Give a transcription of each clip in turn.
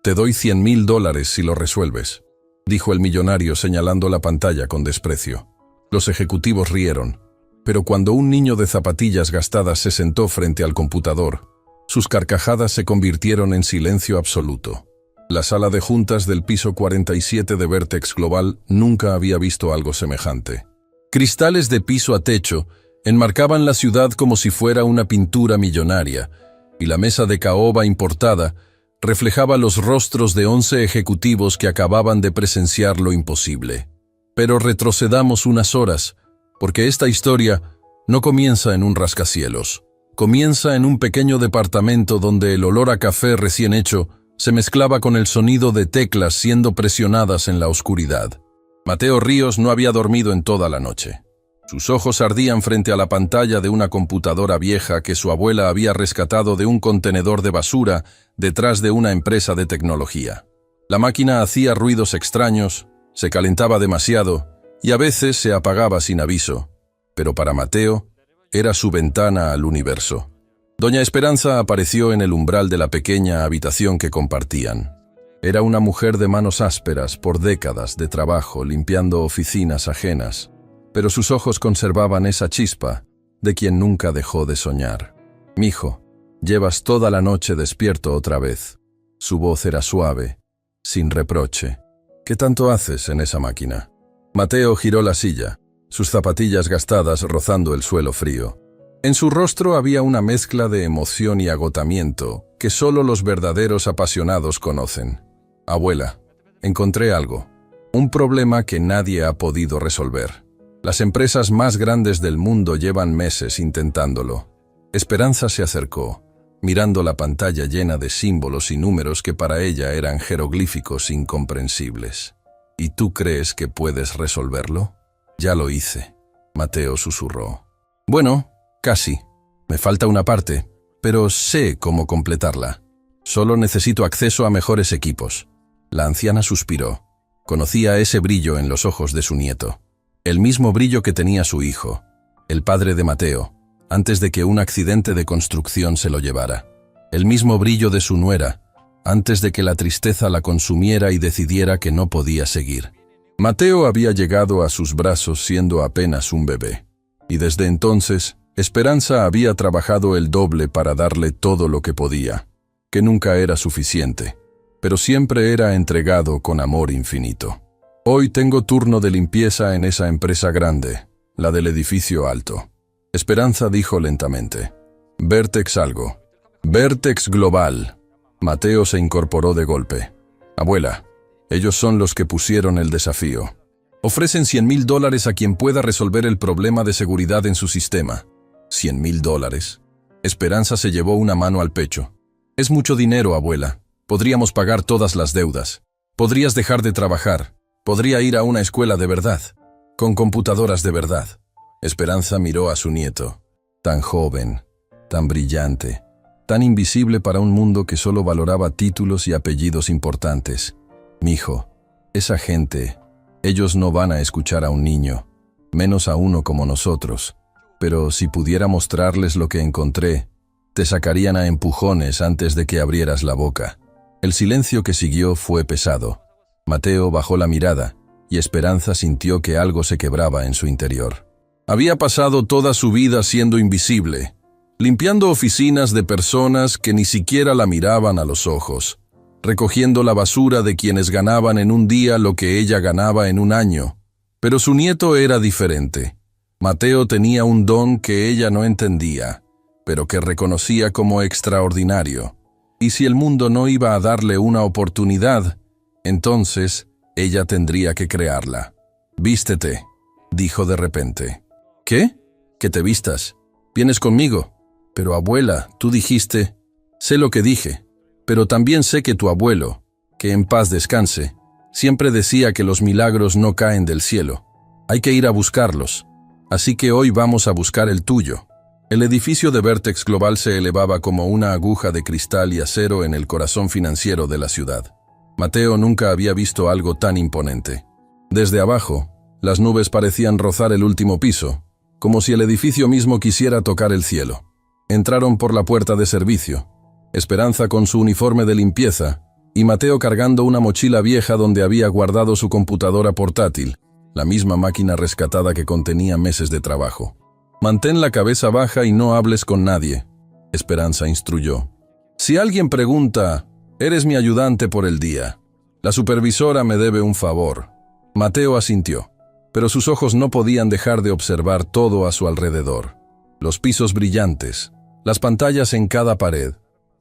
Te doy $100.000 si lo resuelves, dijo el millonario señalando la pantalla con desprecio. Los ejecutivos rieron, pero cuando un niño de zapatillas gastadas se sentó frente al computador, sus carcajadas se convirtieron en silencio absoluto. La sala de juntas del piso 47 de Vertex Global nunca había visto algo semejante. Cristales de piso a techo enmarcaban la ciudad como si fuera una pintura millonaria, y la mesa de caoba importada reflejaba los rostros de 11 ejecutivos que acababan de presenciar lo imposible. Pero retrocedamos unas horas, porque esta historia no comienza en un rascacielos. Comienza en un pequeño departamento donde el olor a café recién hecho se mezclaba con el sonido de teclas siendo presionadas en la oscuridad. Mateo Ríos no había dormido en toda la noche. Sus ojos ardían frente a la pantalla de una computadora vieja que su abuela había rescatado de un contenedor de basura detrás de una empresa de tecnología. La máquina hacía ruidos extraños, se calentaba demasiado y a veces se apagaba sin aviso, pero para Mateo era su ventana al universo. Doña Esperanza apareció en el umbral de la pequeña habitación que compartían. Era una mujer de manos ásperas por décadas de trabajo limpiando oficinas ajenas, pero sus ojos conservaban esa chispa de quien nunca dejó de soñar. «Mijo, llevas toda la noche despierto otra vez». Su voz era suave, sin reproche. «¿Qué tanto haces en esa máquina?». Mateo giró la silla, sus zapatillas gastadas rozando el suelo frío. En su rostro había una mezcla de emoción y agotamiento que solo los verdaderos apasionados conocen. «Abuela, encontré algo. Un problema que nadie ha podido resolver. Las empresas más grandes del mundo llevan meses intentándolo». Esperanza se acercó, mirando la pantalla llena de símbolos y números que para ella eran jeroglíficos incomprensibles. «¿Y tú crees que puedes resolverlo?». «Ya lo hice», Mateo susurró. «Bueno, casi. Me falta una parte, pero sé cómo completarla. Solo necesito acceso a mejores equipos». La anciana suspiró. Conocía ese brillo en los ojos de su nieto. El mismo brillo que tenía su hijo, el padre de Mateo, antes de que un accidente de construcción se lo llevara. El mismo brillo de su nuera, antes de que la tristeza la consumiera y decidiera que no podía seguir. Mateo había llegado a sus brazos siendo apenas un bebé, y desde entonces Esperanza había trabajado el doble para darle todo lo que podía, que nunca era suficiente, pero siempre era entregado con amor infinito. «Hoy tengo turno de limpieza en esa empresa grande, la del edificio alto». Esperanza dijo lentamente. «Vertex algo. Vertex Global». Mateo se incorporó de golpe. «Abuela, ellos son los que pusieron el desafío. Ofrecen $100.000 a quien pueda resolver el problema de seguridad en su sistema». $100.000. Esperanza se llevó una mano al pecho. «Es mucho dinero, abuela. Podríamos pagar todas las deudas. Podrías dejar de trabajar. Podría ir a una escuela de verdad, con computadoras de verdad». Esperanza miró a su nieto, tan joven, tan brillante, tan invisible para un mundo que solo valoraba títulos y apellidos importantes. «Mijo, esa gente, ellos no van a escuchar a un niño, menos a uno como nosotros. Pero si pudiera mostrarles lo que encontré, te sacarían a empujones antes de que abrieras la boca». El silencio que siguió fue pesado. Mateo bajó la mirada y Esperanza sintió que algo se quebraba en su interior. Había pasado toda su vida siendo invisible, limpiando oficinas de personas que ni siquiera la miraban a los ojos, recogiendo la basura de quienes ganaban en un día lo que ella ganaba en un año. Pero su nieto era diferente. Mateo tenía un don que ella no entendía, pero que reconocía como extraordinario. Y si el mundo no iba a darle una oportunidad, entonces ella tendría que crearla. «Vístete», dijo de repente. «¿Qué? Que te vistas. ¿Vienes conmigo?» «Pero abuela, tú dijiste». «Sé lo que dije, pero también sé que tu abuelo, que en paz descanse, siempre decía que los milagros no caen del cielo. Hay que ir a buscarlos. Así que hoy vamos a buscar el tuyo». El edificio de Vertex Global se elevaba como una aguja de cristal y acero en el corazón financiero de la ciudad. Mateo nunca había visto algo tan imponente. Desde abajo, las nubes parecían rozar el último piso, como si el edificio mismo quisiera tocar el cielo. Entraron por la puerta de servicio, Esperanza con su uniforme de limpieza y Mateo cargando una mochila vieja donde había guardado su computadora portátil, la misma máquina rescatada que contenía meses de trabajo. «Mantén la cabeza baja y no hables con nadie», Esperanza instruyó. «Si alguien pregunta, eres mi ayudante por el día. La supervisora me debe un favor». Mateo asintió, pero sus ojos no podían dejar de observar todo a su alrededor. Los pisos brillantes, las pantallas en cada pared,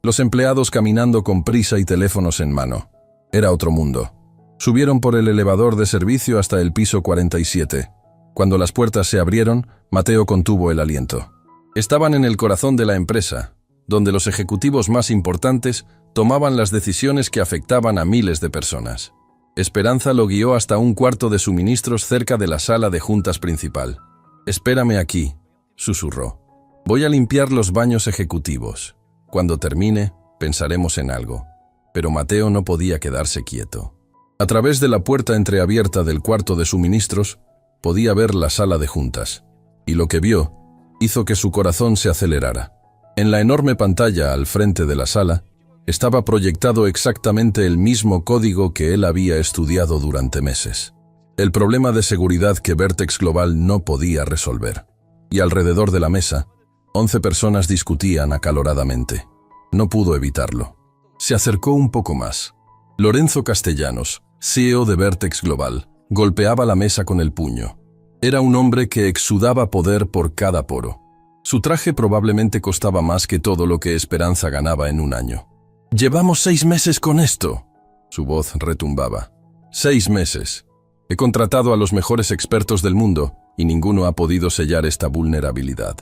los empleados caminando con prisa y teléfonos en mano. Era otro mundo. Subieron por el elevador de servicio hasta el piso 47. Cuando las puertas se abrieron, Mateo contuvo el aliento. Estaban en el corazón de la empresa, donde los ejecutivos más importantes tomaban las decisiones que afectaban a miles de personas. Esperanza lo guió hasta un cuarto de suministros cerca de la sala de juntas principal. «Espérame aquí», susurró. «Voy a limpiar los baños ejecutivos. Cuando termine, pensaremos en algo». Pero Mateo no podía quedarse quieto. A través de la puerta entreabierta del cuarto de suministros, podía ver la sala de juntas, y lo que vio hizo que su corazón se acelerara. En la enorme pantalla al frente de la sala, estaba proyectado exactamente el mismo código que él había estudiado durante meses. El problema de seguridad que Vertex Global no podía resolver. Y alrededor de la mesa, 11 personas discutían acaloradamente. No pudo evitarlo. Se acercó un poco más. Lorenzo Castellanos, CEO de Vertex Global, golpeaba la mesa con el puño. Era un hombre que exudaba poder por cada poro. Su traje probablemente costaba más que todo lo que Esperanza ganaba en un año. «Llevamos 6 meses con esto», su voz retumbaba. 6 meses. He contratado a los mejores expertos del mundo y ninguno ha podido sellar esta vulnerabilidad.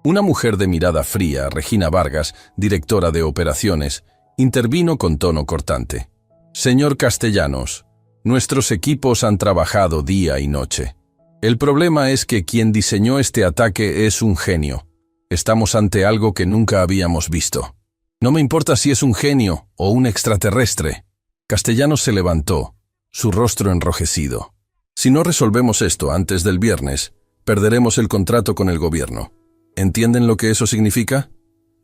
Una mujer de mirada fría, Regina Vargas, directora de operaciones, intervino con tono cortante. «Señor Castellanos, nuestros equipos han trabajado día y noche. El problema es que quien diseñó este ataque es un genio. Estamos ante algo que nunca habíamos visto. No me importa si es un genio o un extraterrestre». Castellanos se levantó, su rostro enrojecido. «Si no resolvemos esto antes del viernes, perderemos el contrato con el gobierno. ¿Entienden lo que eso significa?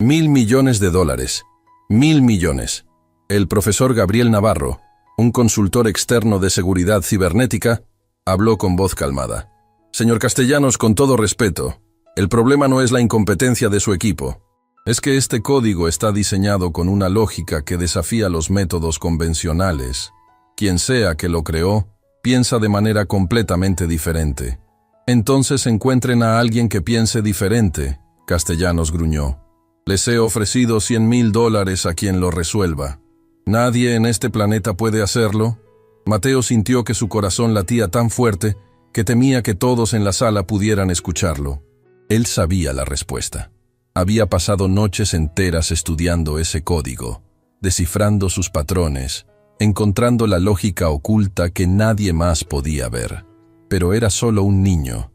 $1.000 millones. $1.000 millones. El profesor Gabriel Navarro, un consultor externo de seguridad cibernética, habló con voz calmada. «Señor Castellanos, con todo respeto, el problema no es la incompetencia de su equipo. Es que este código está diseñado con una lógica que desafía los métodos convencionales. Quien sea que lo creó, piensa de manera completamente diferente. Entonces encuentren a alguien que piense diferente», Castellanos gruñó. «Les he ofrecido $100.000 a quien lo resuelva. ¿Nadie en este planeta puede hacerlo?» Mateo sintió que su corazón latía tan fuerte que temía que todos en la sala pudieran escucharlo. Él sabía la respuesta. Había pasado noches enteras estudiando ese código, descifrando sus patrones, encontrando la lógica oculta que nadie más podía ver. Pero era solo un niño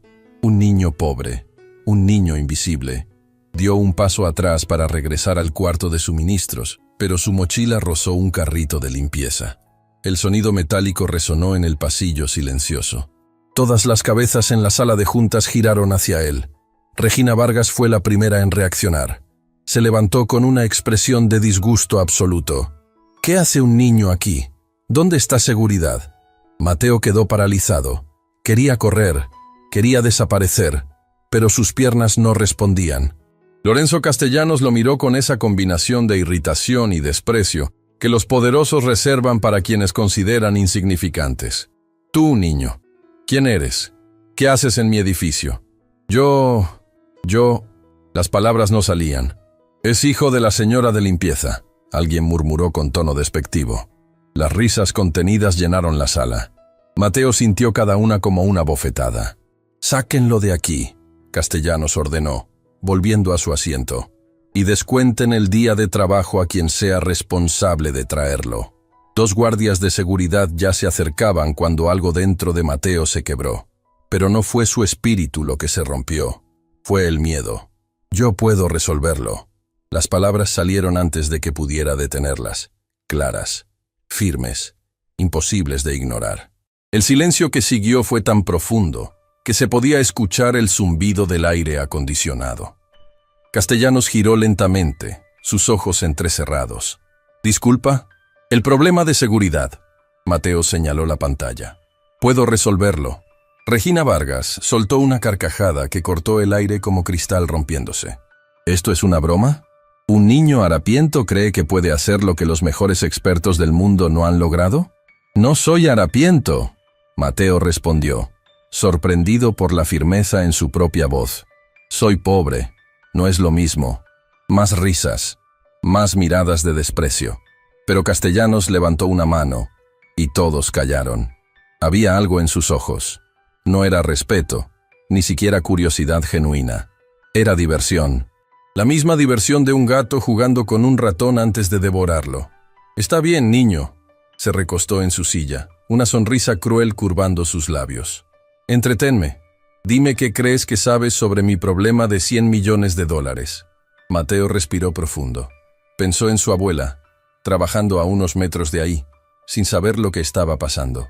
pobre, un niño invisible. Dio un paso atrás para regresar al cuarto de suministros, pero su mochila rozó un carrito de limpieza. El sonido metálico resonó en el pasillo silencioso. Todas las cabezas en la sala de juntas giraron hacia él. Regina Vargas fue la primera en reaccionar. Se levantó con una expresión de disgusto absoluto. «¿Qué hace un niño aquí? ¿Dónde está seguridad?» Mateo quedó paralizado. Quería correr, quería desaparecer, pero sus piernas no respondían. Lorenzo Castellanos lo miró con esa combinación de irritación y desprecio que los poderosos reservan para quienes consideran insignificantes. «Tú, niño, ¿quién eres? ¿Qué haces en mi edificio?» Yo... Las palabras no salían. «Es hijo de la señora de limpieza», alguien murmuró con tono despectivo. Las risas contenidas llenaron la sala. Mateo sintió cada una como una bofetada. «Sáquenlo de aquí», Castellanos ordenó, volviendo a su asiento. «Y descuenten el día de trabajo a quien sea responsable de traerlo». 2 guardias de seguridad ya se acercaban cuando algo dentro de Mateo se quebró. Pero no fue su espíritu lo que se rompió. Fue el miedo. «Yo puedo resolverlo». Las palabras salieron antes de que pudiera detenerlas. Claras, firmes, imposibles de ignorar. El silencio que siguió fue tan profundo que se podía escuchar el zumbido del aire acondicionado. Castellanos giró lentamente, sus ojos entrecerrados. «¿Disculpa?» El problema de seguridad. Mateo señaló la pantalla. Puedo resolverlo. Regina Vargas soltó una carcajada que cortó el aire como cristal rompiéndose. ¿Esto es una broma? ¿Un niño harapiento cree que puede hacer lo que los mejores expertos del mundo no han logrado? No soy harapiento, Mateo respondió, sorprendido por la firmeza en su propia voz. Soy pobre. No es lo mismo. Más risas, más miradas de desprecio. Pero Castellanos levantó una mano, y todos callaron. Había algo en sus ojos. No era respeto, ni siquiera curiosidad genuina. Era diversión. La misma diversión de un gato jugando con un ratón antes de devorarlo. Está bien, niño. Se recostó en su silla, una sonrisa cruel curvando sus labios. Entreténme. Dime qué crees que sabes sobre mi problema de $100 millones. Mateo respiró profundo. Pensó en su abuela, trabajando a unos metros de ahí, sin saber lo que estaba pasando.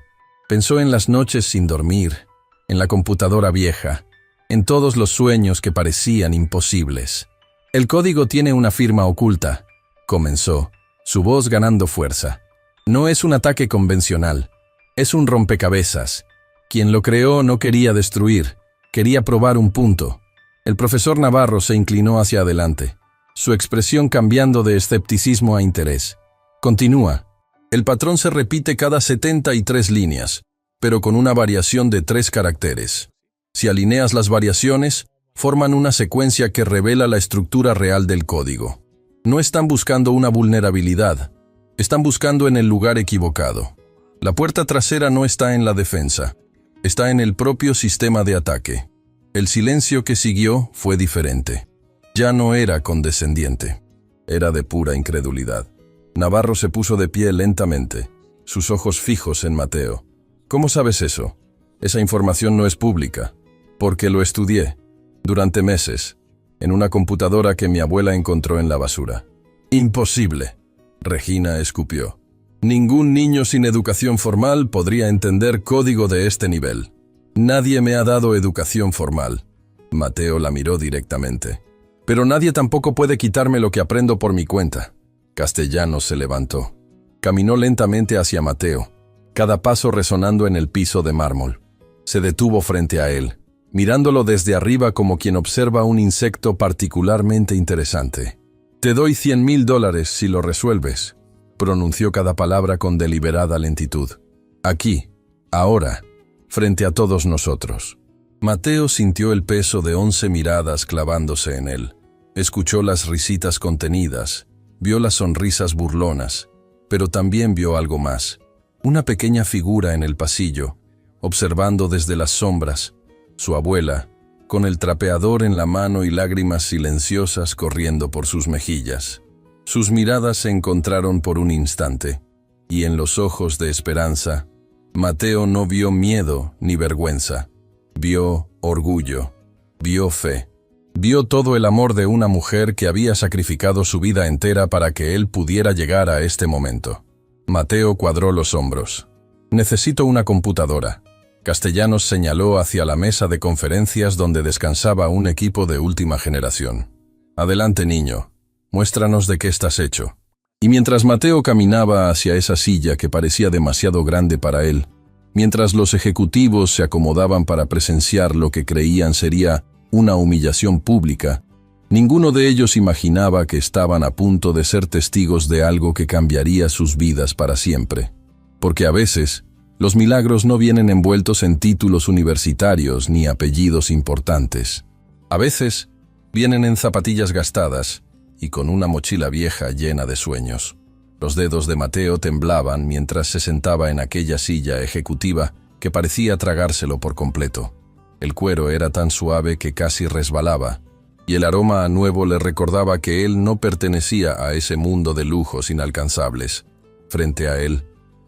Pensó en las noches sin dormir, en la computadora vieja, en todos los sueños que parecían imposibles. El código tiene una firma oculta, comenzó, su voz ganando fuerza. No es un ataque convencional, es un rompecabezas. Quien lo creó no quería destruir, quería probar un punto. El profesor Navarro se inclinó hacia adelante, su expresión cambiando de escepticismo a interés. Continúa. El patrón se repite cada 73 líneas, pero con una variación de 3 caracteres. Si alineas las variaciones, forman una secuencia que revela la estructura real del código. No están buscando una vulnerabilidad, están buscando en el lugar equivocado. La puerta trasera no está en la defensa, está en el propio sistema de ataque. El silencio que siguió fue diferente. Ya no era condescendiente, era de pura incredulidad. Navarro se puso de pie lentamente, sus ojos fijos en Mateo. ¿Cómo sabes eso? Esa información no es pública, porque lo estudié, durante meses, en una computadora que mi abuela encontró en la basura. Imposible, Regina escupió. Ningún niño sin educación formal podría entender código de este nivel. Nadie me ha dado educación formal. Mateo la miró directamente. Pero nadie tampoco puede quitarme lo que aprendo por mi cuenta. Castellanos se levantó. Caminó lentamente hacia Mateo, cada paso resonando en el piso de mármol. Se detuvo frente a él, mirándolo desde arriba como quien observa un insecto particularmente interesante. Te doy $100.000 si lo resuelves, pronunció cada palabra con deliberada lentitud. Aquí, ahora, frente a todos nosotros. Mateo sintió el peso de 11 miradas clavándose en él. Escuchó las risitas contenidas, vio las sonrisas burlonas, pero también vio algo más. Una pequeña figura en el pasillo, observando desde las sombras, su abuela, con el trapeador en la mano y lágrimas silenciosas corriendo por sus mejillas. Sus miradas se encontraron por un instante, y en los ojos de Esperanza, Mateo no vio miedo ni vergüenza. Vio orgullo, vio fe, vio todo el amor de una mujer que había sacrificado su vida entera para que él pudiera llegar a este momento. Mateo cuadró los hombros. Necesito una computadora. Castellanos señaló hacia la mesa de conferencias donde descansaba un equipo de última generación. Adelante, niño. Muéstranos de qué estás hecho. Y mientras Mateo caminaba hacia esa silla que parecía demasiado grande para él, mientras los ejecutivos se acomodaban para presenciar lo que creían sería una humillación pública, ninguno de ellos imaginaba que estaban a punto de ser testigos de algo que cambiaría sus vidas para siempre. Porque a veces, los milagros no vienen envueltos en títulos universitarios ni apellidos importantes. A veces, vienen en zapatillas gastadas y con una mochila vieja llena de sueños. Los dedos de Mateo temblaban mientras se sentaba en aquella silla ejecutiva que parecía tragárselo por completo. El cuero era tan suave que casi resbalaba, y el aroma a nuevo le recordaba que él no pertenecía a ese mundo de lujos inalcanzables. Frente a él,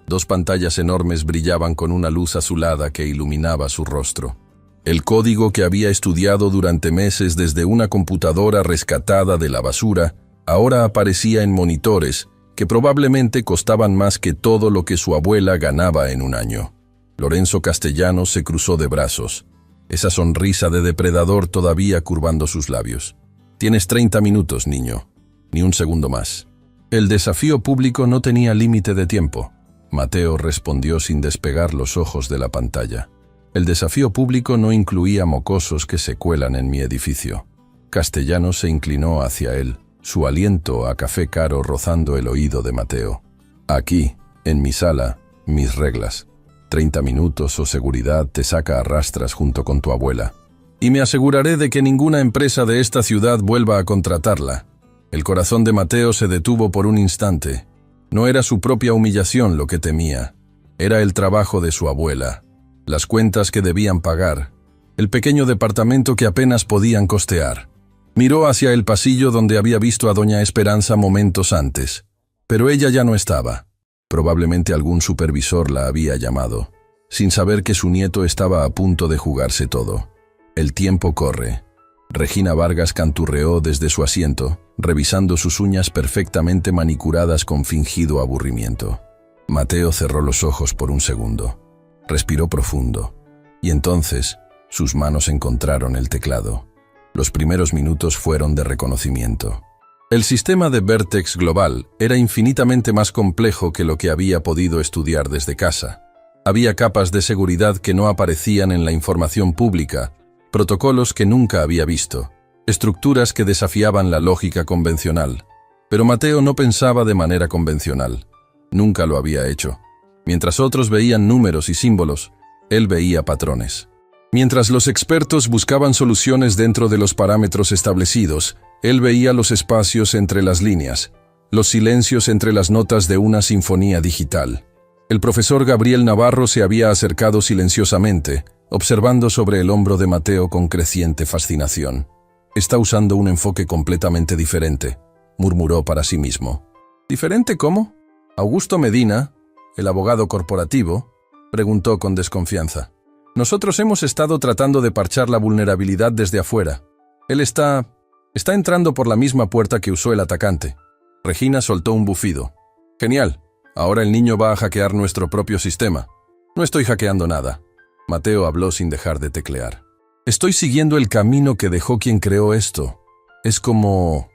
2 pantallas enormes brillaban con una luz azulada que iluminaba su rostro. El código que había estudiado durante meses desde una computadora rescatada de la basura, ahora aparecía en monitores que probablemente costaban más que todo lo que su abuela ganaba en un año. Lorenzo Castellanos se cruzó de brazos, esa sonrisa de depredador todavía curvando sus labios. Tienes 30 minutos, niño. Ni un segundo más. El desafío público no tenía límite de tiempo. Mateo respondió sin despegar los ojos de la pantalla. El desafío público no incluía mocosos que se cuelan en mi edificio. Castellanos se inclinó hacia él, su aliento a café caro rozando el oído de Mateo. Aquí, en mi sala, mis reglas. 30 minutos o seguridad te saca a rastras junto con tu abuela. Y me aseguraré de que ninguna empresa de esta ciudad vuelva a contratarla. El corazón de Mateo se detuvo por un instante. No era su propia humillación lo que temía. Era el trabajo de su abuela, las cuentas que debían pagar, el pequeño departamento que apenas podían costear. Miró hacia el pasillo donde había visto a doña Esperanza momentos antes, pero ella ya no estaba. Probablemente algún supervisor la había llamado, sin saber que su nieto estaba a punto de jugarse todo. El tiempo corre. Regina Vargas canturreó desde su asiento, revisando sus uñas perfectamente manicuradas con fingido aburrimiento. Mateo cerró los ojos por un segundo. Respiró profundo. Y entonces, sus manos encontraron el teclado. Los primeros minutos fueron de reconocimiento. El sistema de Vertex Global era infinitamente más complejo que lo que había podido estudiar desde casa. Había capas de seguridad que no aparecían en la información pública, protocolos que nunca había visto, estructuras que desafiaban la lógica convencional. Pero Mateo no pensaba de manera convencional. Nunca lo había hecho. Mientras otros veían números y símbolos, él veía patrones. Mientras los expertos buscaban soluciones dentro de los parámetros establecidos, él veía los espacios entre las líneas, los silencios entre las notas de una sinfonía digital. El profesor Gabriel Navarro se había acercado silenciosamente, observando sobre el hombro de Mateo con creciente fascinación. «Está usando un enfoque completamente diferente», murmuró para sí mismo. «¿Diferente cómo?» Augusto Medina, el abogado corporativo, preguntó con desconfianza. «Nosotros hemos estado tratando de parchar la vulnerabilidad desde afuera. Él está entrando por la misma puerta que usó el atacante». Regina soltó un bufido. «Genial. Ahora el niño va a hackear nuestro propio sistema». «No estoy hackeando nada». Mateo habló sin dejar de teclear. «Estoy siguiendo el camino que dejó quien creó esto. Es como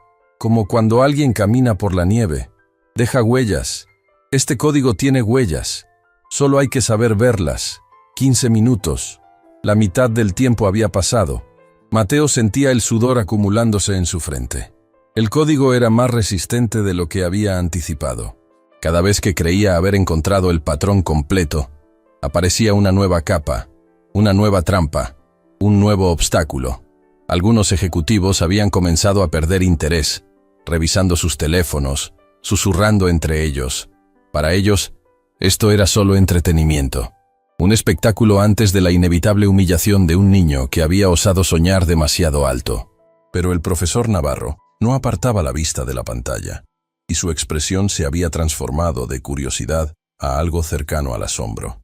cuando alguien camina por la nieve. Deja huellas. Este código tiene huellas. Solo hay que saber verlas. 15 minutos. La mitad del tiempo había pasado». Mateo sentía el sudor acumulándose en su frente. El código era más resistente de lo que había anticipado. Cada vez que creía haber encontrado el patrón completo, aparecía una nueva capa, una nueva trampa, un nuevo obstáculo. Algunos ejecutivos habían comenzado a perder interés, revisando sus teléfonos, susurrando entre ellos. Para ellos, esto era solo entretenimiento. Un espectáculo antes de la inevitable humillación de un niño que había osado soñar demasiado alto. Pero el profesor Navarro no apartaba la vista de la pantalla, y su expresión se había transformado de curiosidad a algo cercano al asombro.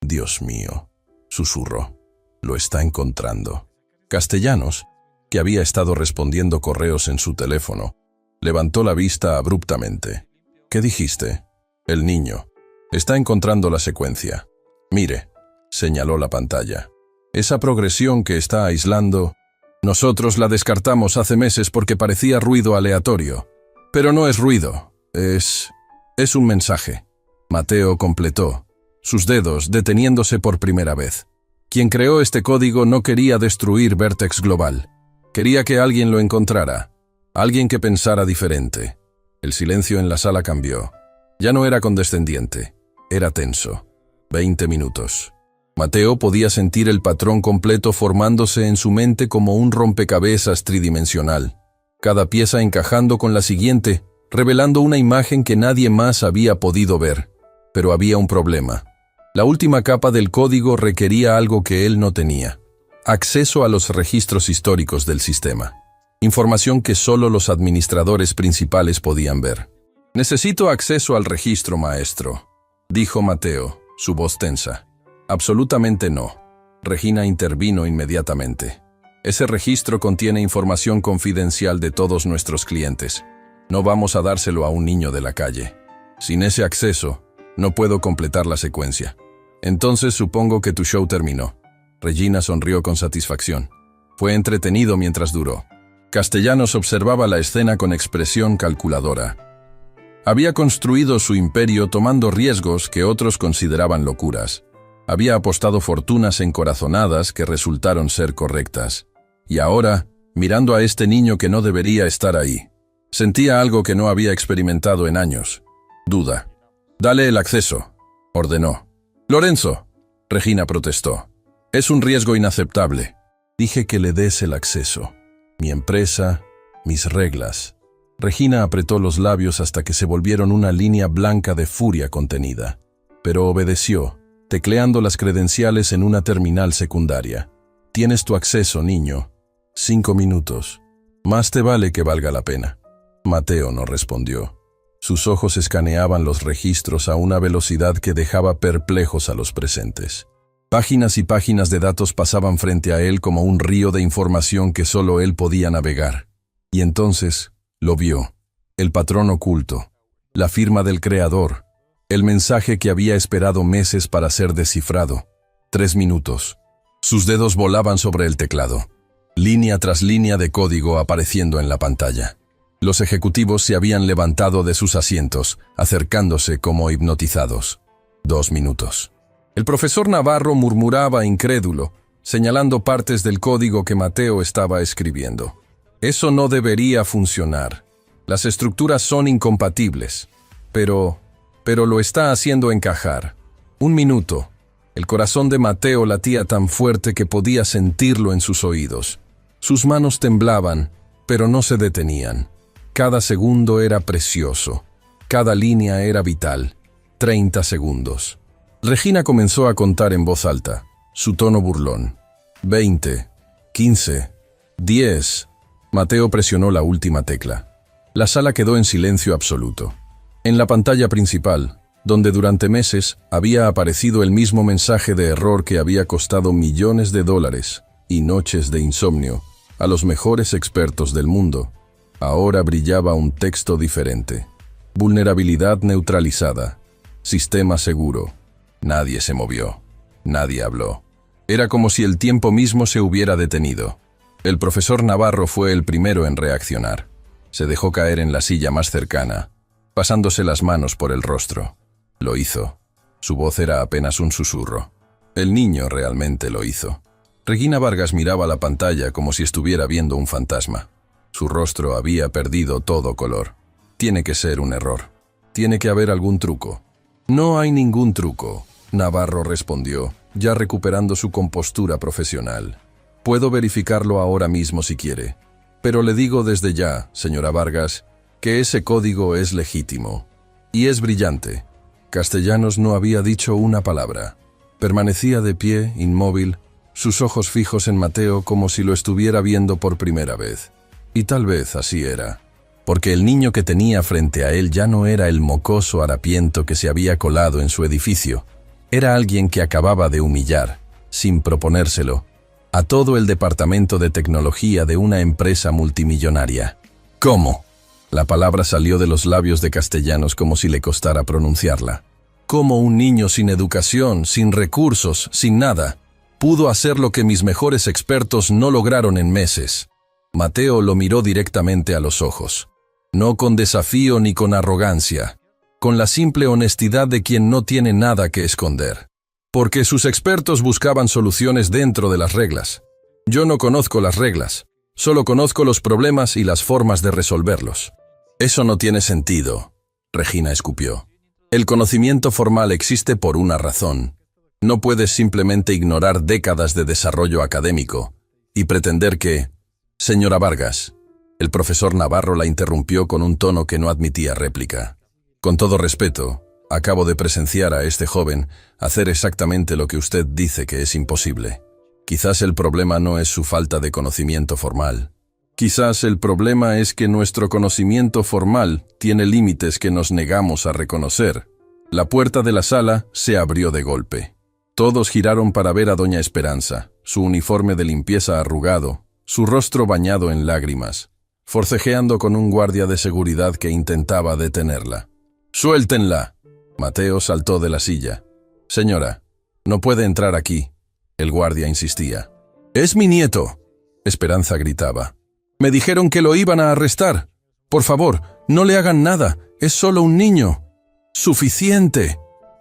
«Dios mío», susurró, «lo está encontrando». Castellanos, que había estado respondiendo correos en su teléfono, levantó la vista abruptamente. «¿Qué dijiste?» «El niño. Está encontrando la secuencia. Mire», señaló la pantalla. «Esa progresión que está aislando, nosotros la descartamos hace meses porque parecía ruido aleatorio. Pero no es ruido, es un mensaje». Mateo completó, sus dedos deteniéndose por primera vez. Quien creó este código no quería destruir Vertex Global. Quería que alguien lo encontrara, alguien que pensara diferente. El silencio en la sala cambió. Ya no era condescendiente, era tenso. 20 minutos. Mateo podía sentir el patrón completo formándose en su mente como un rompecabezas tridimensional. Cada pieza encajando con la siguiente, revelando una imagen que nadie más había podido ver. Pero había un problema. La última capa del código requería algo que él no tenía: acceso a los registros históricos del sistema. Información que solo los administradores principales podían ver. «Necesito acceso al registro, maestro», dijo Mateo, su voz tensa. «Absolutamente no». Regina intervino inmediatamente. «Ese registro contiene información confidencial de todos nuestros clientes. No vamos a dárselo a un niño de la calle. Sin ese acceso, no puedo completar la secuencia». «Entonces supongo que tu show terminó». Regina sonrió con satisfacción. Fue entretenido mientras duró. Castellanos observaba la escena con expresión calculadora. Había construido su imperio tomando riesgos que otros consideraban locuras. Había apostado fortunas encorazonadas que resultaron ser correctas. Y ahora, mirando a este niño que no debería estar ahí, sentía algo que no había experimentado en años. Duda. «Dale el acceso», ordenó. «Lorenzo», Regina protestó. «Es un riesgo inaceptable». «Dije que le des el acceso. Mi empresa, mis reglas». Regina apretó los labios hasta que se volvieron una línea blanca de furia contenida. Pero obedeció, tecleando las credenciales en una terminal secundaria. «Tienes tu acceso, niño. 5 minutos. Más te vale que valga la pena». Mateo no respondió. Sus ojos escaneaban los registros a una velocidad que dejaba perplejos a los presentes. Páginas y páginas de datos pasaban frente a él como un río de información que solo él podía navegar. Y entonces lo vio. El patrón oculto, la firma del creador, el mensaje que había esperado meses para ser descifrado. 3 minutos. Sus dedos volaban sobre el teclado, línea tras línea de código apareciendo en la pantalla. Los ejecutivos se habían levantado de sus asientos, acercándose como hipnotizados. 2 minutos. El profesor Navarro murmuraba incrédulo, señalando partes del código que Mateo estaba escribiendo. Eso no debería funcionar. Las estructuras son incompatibles. Pero lo está haciendo encajar. 1 minuto. El corazón de Mateo latía tan fuerte que podía sentirlo en sus oídos. Sus manos temblaban, pero no se detenían. Cada segundo era precioso. Cada línea era vital. 30 segundos. Regina comenzó a contar en voz alta, su tono burlón. 20, 15, 10. Mateo presionó la última tecla. La sala quedó en silencio absoluto. En la pantalla principal, donde durante meses había aparecido el mismo mensaje de error que había costado millones de dólares y noches de insomnio a los mejores expertos del mundo, ahora brillaba un texto diferente. Vulnerabilidad neutralizada. Sistema seguro. Nadie se movió. Nadie habló. Era como si el tiempo mismo se hubiera detenido. El profesor Navarro fue el primero en reaccionar. Se dejó caer en la silla más cercana, pasándose las manos por el rostro. Lo hizo. Su voz era apenas un susurro. El niño realmente lo hizo. Regina Vargas miraba la pantalla como si estuviera viendo un fantasma. Su rostro había perdido todo color. Tiene que ser un error. Tiene que haber algún truco. No hay ningún truco, Navarro respondió, ya recuperando su compostura profesional. Puedo verificarlo ahora mismo si quiere. Pero le digo desde ya, señora Vargas, que ese código es legítimo. Y es brillante. Castellanos no había dicho una palabra. Permanecía de pie, inmóvil, sus ojos fijos en Mateo como si lo estuviera viendo por primera vez. Y tal vez así era. Porque el niño que tenía frente a él ya no era el mocoso harapiento que se había colado en su edificio. Era alguien que acababa de humillar, sin proponérselo, a todo el departamento de tecnología de una empresa multimillonaria. ¿Cómo? La palabra salió de los labios de Castellanos como si le costara pronunciarla. ¿Cómo un niño sin educación, sin recursos, sin nada, pudo hacer lo que mis mejores expertos no lograron en meses? Mateo lo miró directamente a los ojos. No con desafío ni con arrogancia, con la simple honestidad de quien no tiene nada que esconder. Porque sus expertos buscaban soluciones dentro de las reglas. Yo no conozco las reglas, solo conozco los problemas y las formas de resolverlos. Eso no tiene sentido, Regina escupió. El conocimiento formal existe por una razón. No puedes simplemente ignorar décadas de desarrollo académico y pretender que... Señora Vargas, el profesor Navarro la interrumpió con un tono que no admitía réplica. Con todo respeto, acabo de presenciar a este joven hacer exactamente lo que usted dice que es imposible. Quizás el problema no es su falta de conocimiento formal. Quizás el problema es que nuestro conocimiento formal tiene límites que nos negamos a reconocer. La puerta de la sala se abrió de golpe. Todos giraron para ver a doña Esperanza, su uniforme de limpieza arrugado, su rostro bañado en lágrimas, forcejeando con un guardia de seguridad que intentaba detenerla. «¡Suéltenla!». Mateo saltó de la silla. «Señora, no puede entrar aquí». El guardia insistía. «¡Es mi nieto!». Esperanza gritaba. «Me dijeron que lo iban a arrestar. Por favor, no le hagan nada. Es solo un niño. ¡Suficiente!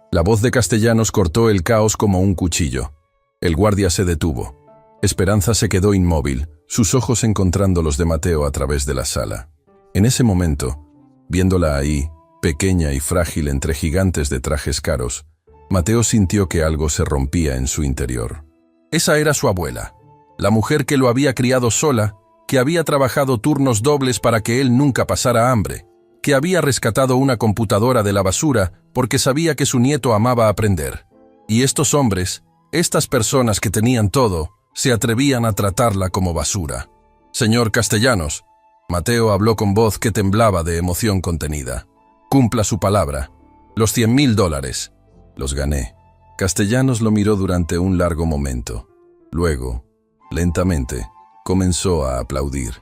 La voz de Castellanos cortó el caos como un cuchillo. El guardia se detuvo. Esperanza se quedó inmóvil, sus ojos encontrando los de Mateo a través de la sala. En ese momento, viéndola ahí, pequeña y frágil entre gigantes de trajes caros, Mateo sintió que algo se rompía en su interior. Esa era su abuela, la mujer que lo había criado sola, que había trabajado turnos dobles para que él nunca pasara hambre, que había rescatado una computadora de la basura porque sabía que su nieto amaba aprender. Y estos hombres, estas personas que tenían todo, se atrevían a tratarla como basura. Señor Castellanos, Mateo habló con voz que temblaba de emoción contenida. Cumpla su palabra. Los $100,000. Los gané. Castellanos lo miró durante un largo momento. Luego, lentamente, comenzó a aplaudir.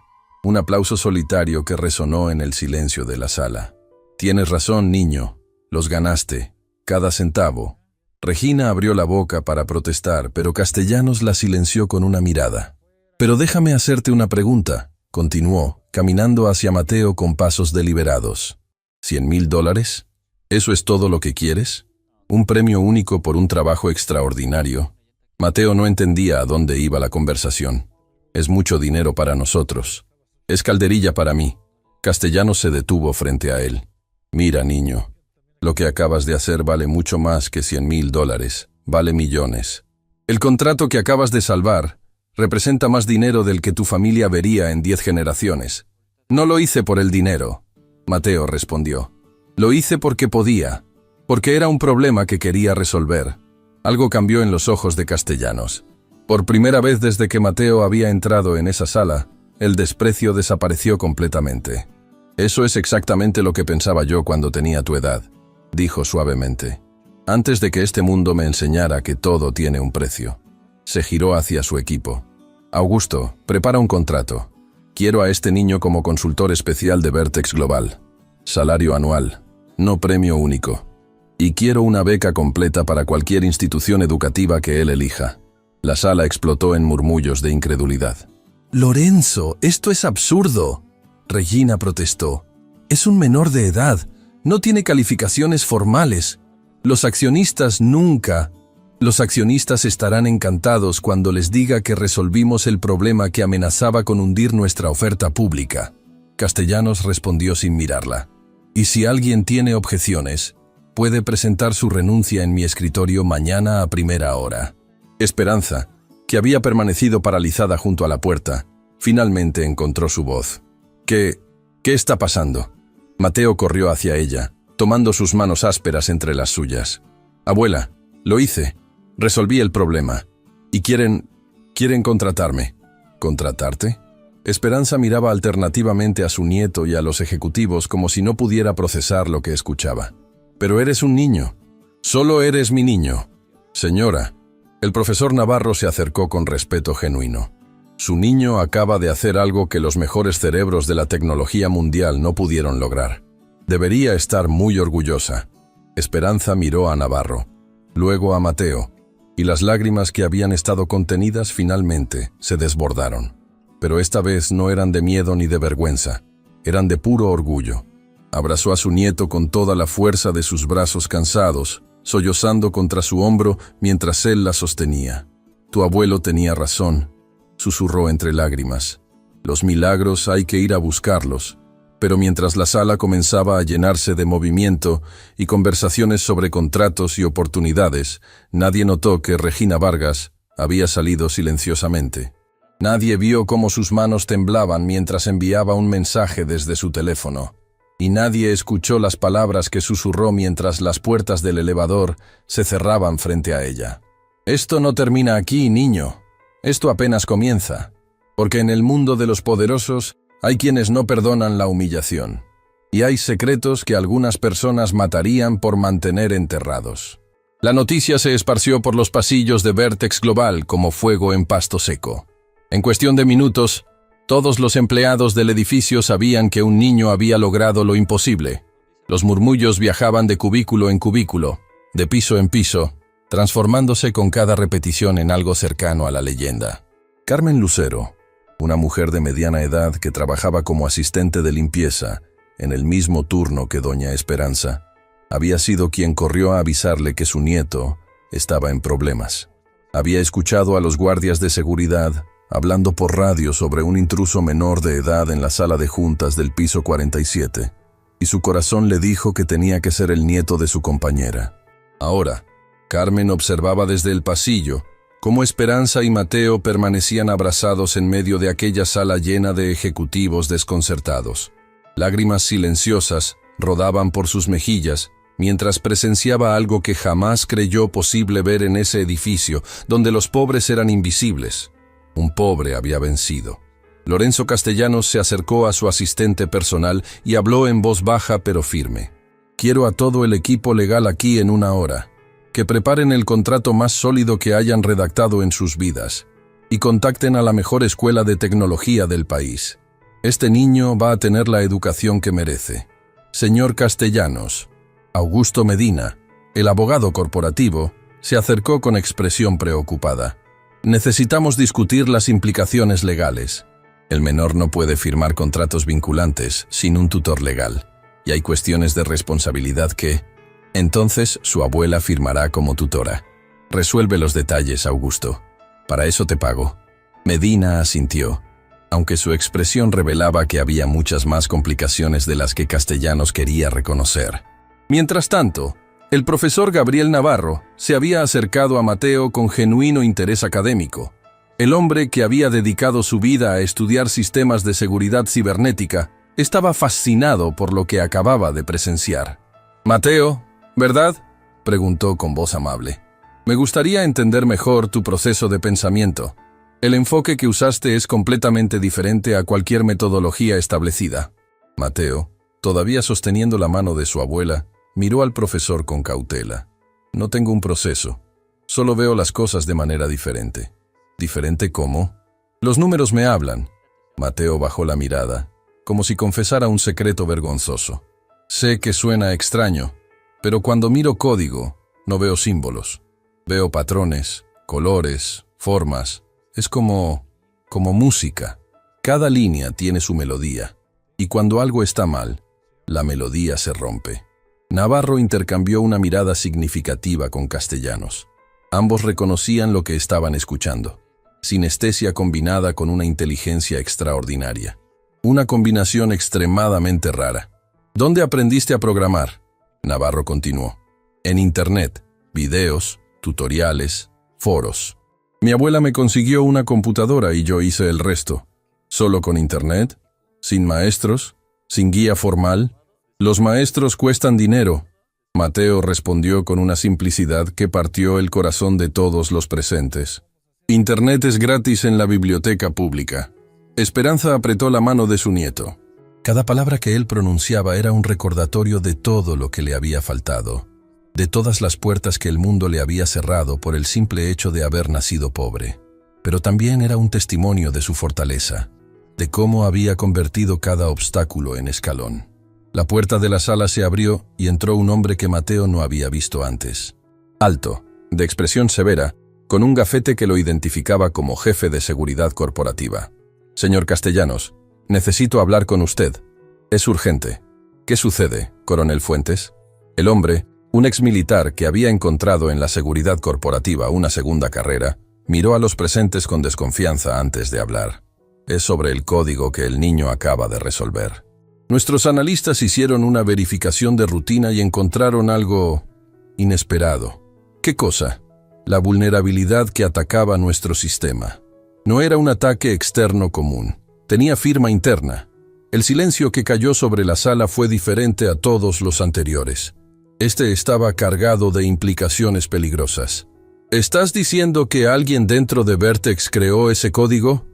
Un aplauso solitario que resonó en el silencio de la sala. Tienes razón, niño. Los ganaste. Cada centavo. Regina abrió la boca para protestar, pero Castellanos la silenció con una mirada. Pero déjame hacerte una pregunta, continuó, caminando hacia Mateo con pasos deliberados. $100,000? ¿Eso es todo lo que quieres? ¿Un premio único por un trabajo extraordinario? Mateo no entendía a dónde iba la conversación. Es mucho dinero para nosotros. Es calderilla para mí. Castellanos se detuvo frente a él. Mira, niño, lo que acabas de hacer vale mucho más que $100,000. Vale millones. El contrato que acabas de salvar representa más dinero del que tu familia vería en 10 generaciones. No lo hice por el dinero, Mateo respondió. Lo hice porque podía, porque era un problema que quería resolver. Algo cambió en los ojos de Castellanos. Por primera vez desde que Mateo había entrado en esa sala, el desprecio desapareció completamente. Eso es exactamente lo que pensaba yo cuando tenía tu edad, dijo suavemente. Antes de que este mundo me enseñara que todo tiene un precio. Se giró hacia su equipo. Augusto, prepara un contrato. Quiero a este niño como consultor especial de Vertex Global. Salario anual, no premio único. Y quiero una beca completa para cualquier institución educativa que él elija. La sala explotó en murmullos de incredulidad. Lorenzo, esto es absurdo. Regina protestó. Es un menor de edad. No tiene calificaciones formales. Los accionistas estarán encantados cuando les diga que resolvimos el problema que amenazaba con hundir nuestra oferta pública. Castellanos respondió sin mirarla. Y si alguien tiene objeciones, puede presentar su renuncia en mi escritorio mañana a primera hora. Esperanza, que había permanecido paralizada junto a la puerta, finalmente encontró su voz. ¿Qué está pasando? Mateo corrió hacia ella, tomando sus manos ásperas entre las suyas. Abuela, lo hice. Resolví el problema. Y quieren contratarme. ¿Contratarte? Esperanza miraba alternativamente a su nieto y a los ejecutivos como si no pudiera procesar lo que escuchaba. Pero eres un niño. Solo eres mi niño. Señora, el profesor Navarro se acercó con respeto genuino. Su niño acaba de hacer algo que los mejores cerebros de la tecnología mundial no pudieron lograr. Debería estar muy orgullosa. Esperanza miró a Navarro, luego a Mateo, y las lágrimas que habían estado contenidas finalmente se desbordaron. Pero esta vez no eran de miedo ni de vergüenza, eran de puro orgullo. Abrazó a su nieto con toda la fuerza de sus brazos cansados, sollozando contra su hombro mientras él la sostenía. Tu abuelo tenía razón, susurró entre lágrimas. Los milagros hay que ir a buscarlos. Pero mientras la sala comenzaba a llenarse de movimiento y conversaciones sobre contratos y oportunidades, nadie notó que Regina Vargas había salido silenciosamente. Nadie vio cómo sus manos temblaban mientras enviaba un mensaje desde su teléfono. Y nadie escuchó las palabras que susurró mientras las puertas del elevador se cerraban frente a ella. Esto no termina aquí, niño. Esto apenas comienza. Porque en el mundo de los poderosos hay quienes no perdonan la humillación. Y hay secretos que algunas personas matarían por mantener enterrados. La noticia se esparció por los pasillos de Vertex Global como fuego en pasto seco. En cuestión de minutos, todos los empleados del edificio sabían que un niño había logrado lo imposible. Los murmullos viajaban de cubículo en cubículo, de piso en piso, transformándose con cada repetición en algo cercano a la leyenda. Carmen Lucero, una mujer de mediana edad que trabajaba como asistente de limpieza en el mismo turno que doña Esperanza, había sido quien corrió a avisarle que su nieto estaba en problemas. Había escuchado a los guardias de seguridad hablando por radio sobre un intruso menor de edad en la sala de juntas del piso 47, y su corazón le dijo que tenía que ser el nieto de su compañera. Ahora, Carmen observaba desde el pasillo cómo Esperanza y Mateo permanecían abrazados en medio de aquella sala llena de ejecutivos desconcertados. Lágrimas silenciosas rodaban por sus mejillas mientras presenciaba algo que jamás creyó posible ver en ese edificio, donde los pobres eran invisibles. Un pobre había vencido. Lorenzo Castellanos se acercó a su asistente personal y habló en voz baja pero firme. «Quiero a todo el equipo legal aquí en 1 hora. Que preparen el contrato más sólido que hayan redactado en sus vidas y contacten a la mejor escuela de tecnología del país. Este niño va a tener la educación que merece. Señor Castellanos». Augusto Medina, el abogado corporativo, se acercó con expresión preocupada. «Necesitamos discutir las implicaciones legales. El menor no puede firmar contratos vinculantes sin un tutor legal, y hay cuestiones de responsabilidad que... Entonces su abuela firmará como tutora. Resuelve los detalles, Augusto. Para eso te pago». Medina asintió, aunque su expresión revelaba que había muchas más complicaciones de las que Castellanos quería reconocer. Mientras tanto, el profesor Gabriel Navarro se había acercado a Mateo con genuino interés académico. El hombre que había dedicado su vida a estudiar sistemas de seguridad cibernética estaba fascinado por lo que acababa de presenciar. «Mateo, ¿verdad?», preguntó con voz amable. «Me gustaría entender mejor tu proceso de pensamiento. El enfoque que usaste es completamente diferente a cualquier metodología establecida». Mateo, todavía sosteniendo la mano de su abuela, miró al profesor con cautela. «No tengo un proceso. Solo veo las cosas de manera diferente». «¿Diferente cómo?». «Los números me hablan». Mateo bajó la mirada, como si confesara un secreto vergonzoso. «Sé que suena extraño, pero cuando miro código, no veo símbolos. Veo patrones, colores, formas. Es como música. Cada línea tiene su melodía, y cuando algo está mal, la melodía se rompe». Navarro intercambió una mirada significativa con Castellanos. Ambos reconocían lo que estaban escuchando. Sinestesia combinada con una inteligencia extraordinaria. Una combinación extremadamente rara. «¿Dónde aprendiste a programar?». Navarro continuó. «En Internet, videos, tutoriales, foros. Mi abuela me consiguió una computadora y yo hice el resto. ¿Solo con Internet? ¿Sin maestros? ¿Sin guía formal? Los maestros cuestan dinero». Mateo respondió con una simplicidad que partió el corazón de todos los presentes. «Internet es gratis en la biblioteca pública». Esperanza apretó la mano de su nieto. Cada palabra que él pronunciaba era un recordatorio de todo lo que le había faltado, de todas las puertas que el mundo le había cerrado por el simple hecho de haber nacido pobre. Pero también era un testimonio de su fortaleza, de cómo había convertido cada obstáculo en escalón. La puerta de la sala se abrió y entró un hombre que Mateo no había visto antes. Alto, de expresión severa, con un gafete que lo identificaba como jefe de seguridad corporativa. «Señor Castellanos, necesito hablar con usted. Es urgente». «¿Qué sucede, coronel Fuentes?». El hombre, un exmilitar que había encontrado en la seguridad corporativa una segunda carrera, miró a los presentes con desconfianza antes de hablar. «Es sobre el código que el niño acaba de resolver. Nuestros analistas hicieron una verificación de rutina y encontraron algo inesperado». «¿Qué cosa?». «La vulnerabilidad que atacaba nuestro sistema. No era un ataque externo común. Tenía firma interna. El silencio que cayó sobre la sala fue diferente a todos los anteriores. Este estaba cargado de implicaciones peligrosas». «¿Estás diciendo que alguien dentro de Vertex creó ese código?».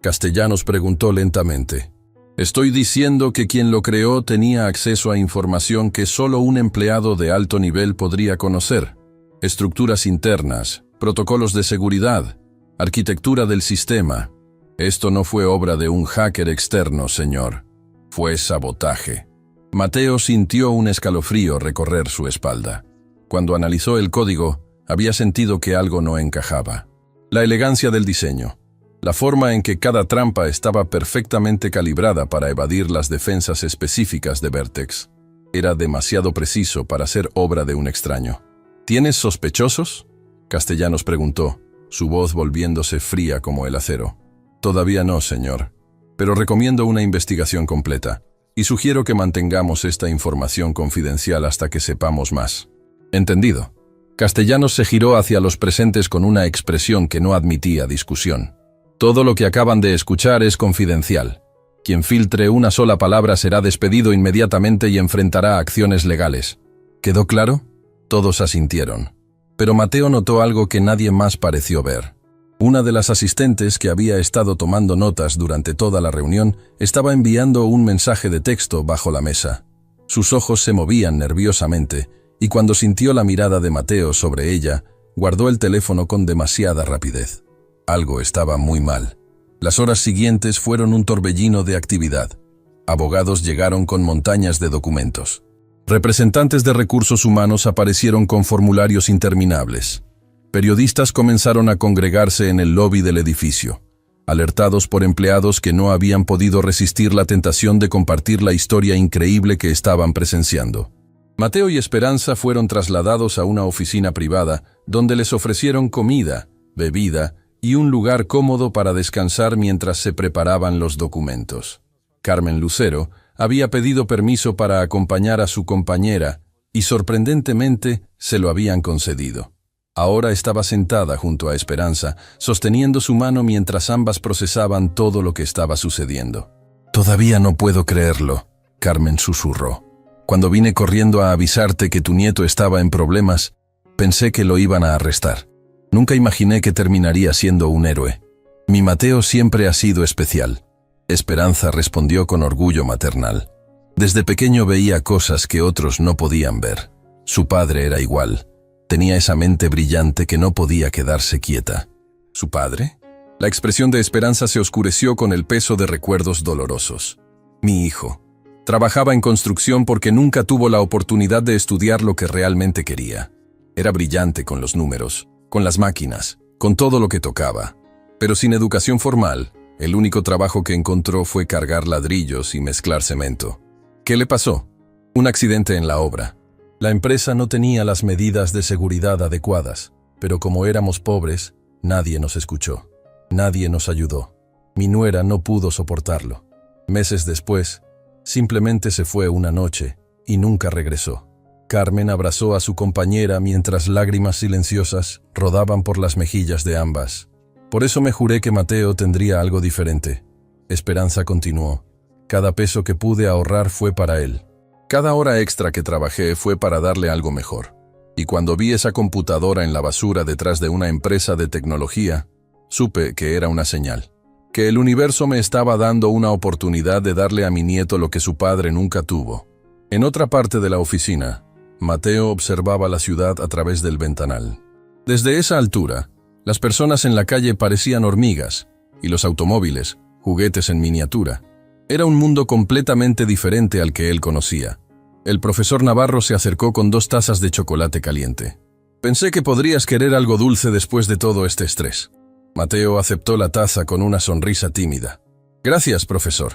Castellanos preguntó lentamente. «Estoy diciendo que quien lo creó tenía acceso a información que solo un empleado de alto nivel podría conocer. Estructuras internas, protocolos de seguridad, arquitectura del sistema. Esto no fue obra de un hacker externo, señor. Fue sabotaje». Mateo sintió un escalofrío recorrer su espalda. Cuando analizó el código, había sentido que algo no encajaba. La elegancia del diseño, La forma en que cada trampa estaba perfectamente calibrada para evadir las defensas específicas de Vertex era demasiado preciso para ser obra de un extraño. ¿Tienes sospechosos?, Castellanos preguntó, su voz volviéndose fría como el acero. Todavía no, señor, pero recomiendo una investigación completa y sugiero que mantengamos esta información confidencial hasta que sepamos más. Entendido. Castellanos se giró hacia los presentes con una expresión que no admitía discusión. Todo lo que acaban de escuchar es confidencial. Quien filtre una sola palabra será despedido inmediatamente y enfrentará acciones legales. ¿Quedó claro? Todos asintieron. Pero Mateo notó algo que nadie más pareció ver. Una de las asistentes que había estado tomando notas durante toda la reunión estaba enviando un mensaje de texto bajo la mesa. Sus ojos se movían nerviosamente y cuando sintió la mirada de Mateo sobre ella, guardó el teléfono con demasiada rapidez. Algo estaba muy mal. Las horas siguientes fueron un torbellino de actividad. Abogados llegaron con montañas de documentos. Representantes de recursos humanos aparecieron con formularios interminables. Periodistas comenzaron a congregarse en el lobby del edificio, alertados por empleados que no habían podido resistir la tentación de compartir la historia increíble que estaban presenciando. Mateo y Esperanza fueron trasladados a una oficina privada donde les ofrecieron comida, bebida y un lugar cómodo para descansar mientras se preparaban los documentos. Carmen Lucero había pedido permiso para acompañar a su compañera y sorprendentemente se lo habían concedido. Ahora estaba sentada junto a Esperanza, sosteniendo su mano mientras ambas procesaban todo lo que estaba sucediendo. «Todavía no puedo creerlo», Carmen susurró. «Cuando vine corriendo a avisarte que tu nieto estaba en problemas, pensé que lo iban a arrestar. Nunca imaginé que terminaría siendo un héroe. Mi Mateo siempre ha sido especial». Esperanza respondió con orgullo maternal. Desde pequeño veía cosas que otros no podían ver. Su padre era igual. Tenía esa mente brillante que no podía quedarse quieta. ¿Su padre? La expresión de Esperanza se oscureció con el peso de recuerdos dolorosos. Mi hijo. Trabajaba en construcción porque nunca tuvo la oportunidad de estudiar lo que realmente quería. Era brillante con los números, con las máquinas, con todo lo que tocaba. Pero sin educación formal, el único trabajo que encontró fue cargar ladrillos y mezclar cemento. ¿Qué le pasó? Un accidente en la obra. La empresa no tenía las medidas de seguridad adecuadas, pero como éramos pobres, nadie nos escuchó. Nadie nos ayudó. Mi nuera no pudo soportarlo. Meses después, simplemente se fue una noche y nunca regresó. Carmen abrazó a su compañera mientras lágrimas silenciosas rodaban por las mejillas de ambas. Por eso me juré que Mateo tendría algo diferente. Esperanza continuó. Cada peso que pude ahorrar fue para él. Cada hora extra que trabajé fue para darle algo mejor. Y cuando vi esa computadora en la basura detrás de una empresa de tecnología, supe que era una señal. Que el universo me estaba dando una oportunidad de darle a mi nieto lo que su padre nunca tuvo. En otra parte de la oficina, Mateo observaba la ciudad a través del ventanal. Desde esa altura, las personas en la calle parecían hormigas, y los automóviles, juguetes en miniatura. Era un mundo completamente diferente al que él conocía. El profesor Navarro se acercó con 2 tazas de chocolate caliente. «Pensé que podrías querer algo dulce después de todo este estrés». Mateo aceptó la taza con una sonrisa tímida. «Gracias, profesor.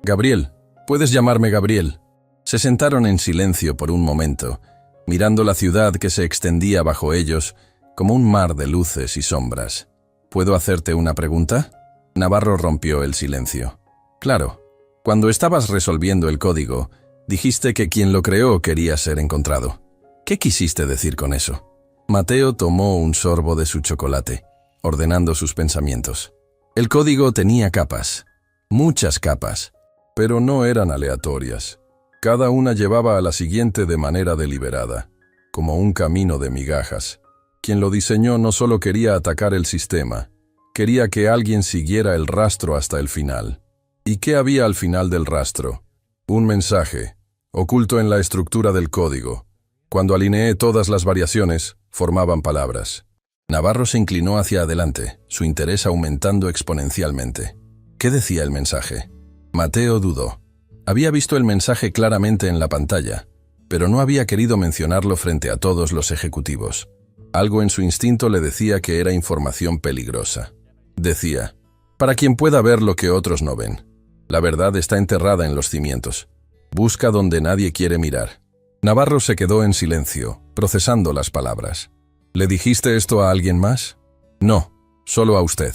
Gabriel, puedes llamarme Gabriel». Se sentaron en silencio por un momento, mirando la ciudad que se extendía bajo ellos como un mar de luces y sombras. ¿Puedo hacerte una pregunta? Navarro rompió el silencio. Claro. Cuando estabas resolviendo el código, dijiste que quien lo creó quería ser encontrado. ¿Qué quisiste decir con eso? Mateo tomó un sorbo de su chocolate, ordenando sus pensamientos. El código tenía capas, muchas capas, pero no eran aleatorias. Cada una llevaba a la siguiente de manera deliberada, como un camino de migajas. Quien lo diseñó no solo quería atacar el sistema, quería que alguien siguiera el rastro hasta el final. ¿Y qué había al final del rastro? Un mensaje, oculto en la estructura del código. Cuando alineé todas las variaciones, formaban palabras. Navarro se inclinó hacia adelante, su interés aumentando exponencialmente. ¿Qué decía el mensaje? Mateo dudó. Había visto el mensaje claramente en la pantalla, pero no había querido mencionarlo frente a todos los ejecutivos. Algo en su instinto le decía que era información peligrosa. Decía, para quien pueda ver lo que otros no ven. La verdad está enterrada en los cimientos. Busca donde nadie quiere mirar. Navarro se quedó en silencio, procesando las palabras. ¿Le dijiste esto a alguien más? No, solo a usted.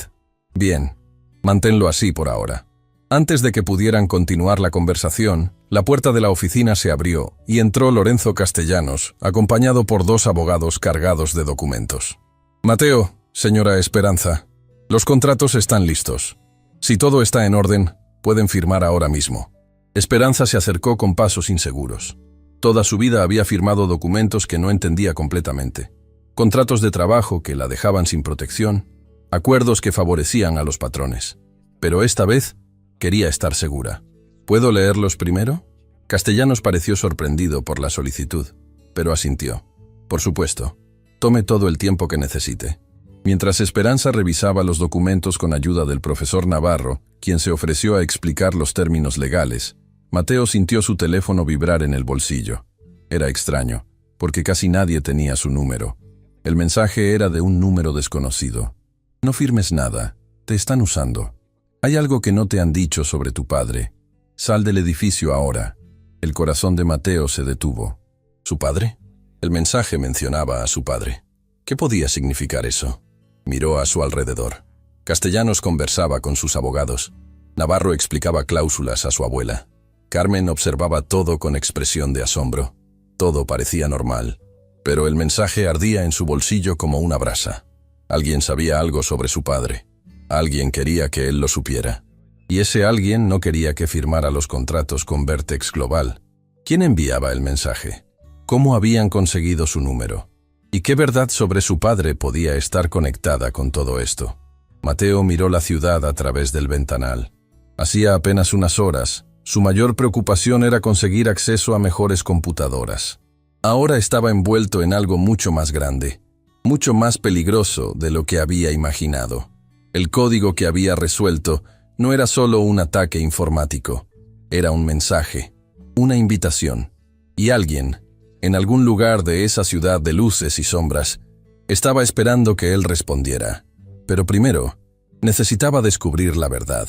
Bien, manténlo así por ahora. Antes de que pudieran continuar la conversación, la puerta de la oficina se abrió y entró Lorenzo Castellanos, acompañado por 2 abogados cargados de documentos. Mateo, señora Esperanza, los contratos están listos. Si todo está en orden, pueden firmar ahora mismo. Esperanza se acercó con pasos inseguros. Toda su vida había firmado documentos que no entendía completamente. Contratos de trabajo que la dejaban sin protección, acuerdos que favorecían a los patrones. Pero esta vez quería estar segura. ¿Puedo leerlos primero? Castellanos pareció sorprendido por la solicitud, pero asintió. Por supuesto. Tome todo el tiempo que necesite. Mientras Esperanza revisaba los documentos con ayuda del profesor Navarro, quien se ofreció a explicar los términos legales, Mateo sintió su teléfono vibrar en el bolsillo. Era extraño, porque casi nadie tenía su número. El mensaje era de un número desconocido. No firmes nada, te están usando. Hay algo que no te han dicho sobre tu padre. Sal del edificio ahora. El corazón de Mateo se detuvo. ¿Su padre? El mensaje mencionaba a su padre. ¿Qué podía significar eso? Miró a su alrededor. Castellanos conversaba con sus abogados. Navarro explicaba cláusulas a su abuela. Carmen observaba todo con expresión de asombro. Todo parecía normal, pero el mensaje ardía en su bolsillo como una brasa. Alguien sabía algo sobre su padre. Alguien quería que él lo supiera. Y ese alguien no quería que firmara los contratos con Vertex Global. ¿Quién enviaba el mensaje? ¿Cómo habían conseguido su número? ¿Y qué verdad sobre su padre podía estar conectada con todo esto? Mateo miró la ciudad a través del ventanal. Hacía apenas unas horas, su mayor preocupación era conseguir acceso a mejores computadoras. Ahora estaba envuelto en algo mucho más grande, mucho más peligroso de lo que había imaginado. El código que había resuelto no era solo un ataque informático, era un mensaje, una invitación. Y alguien, en algún lugar de esa ciudad de luces y sombras, estaba esperando que él respondiera. Pero primero, necesitaba descubrir la verdad.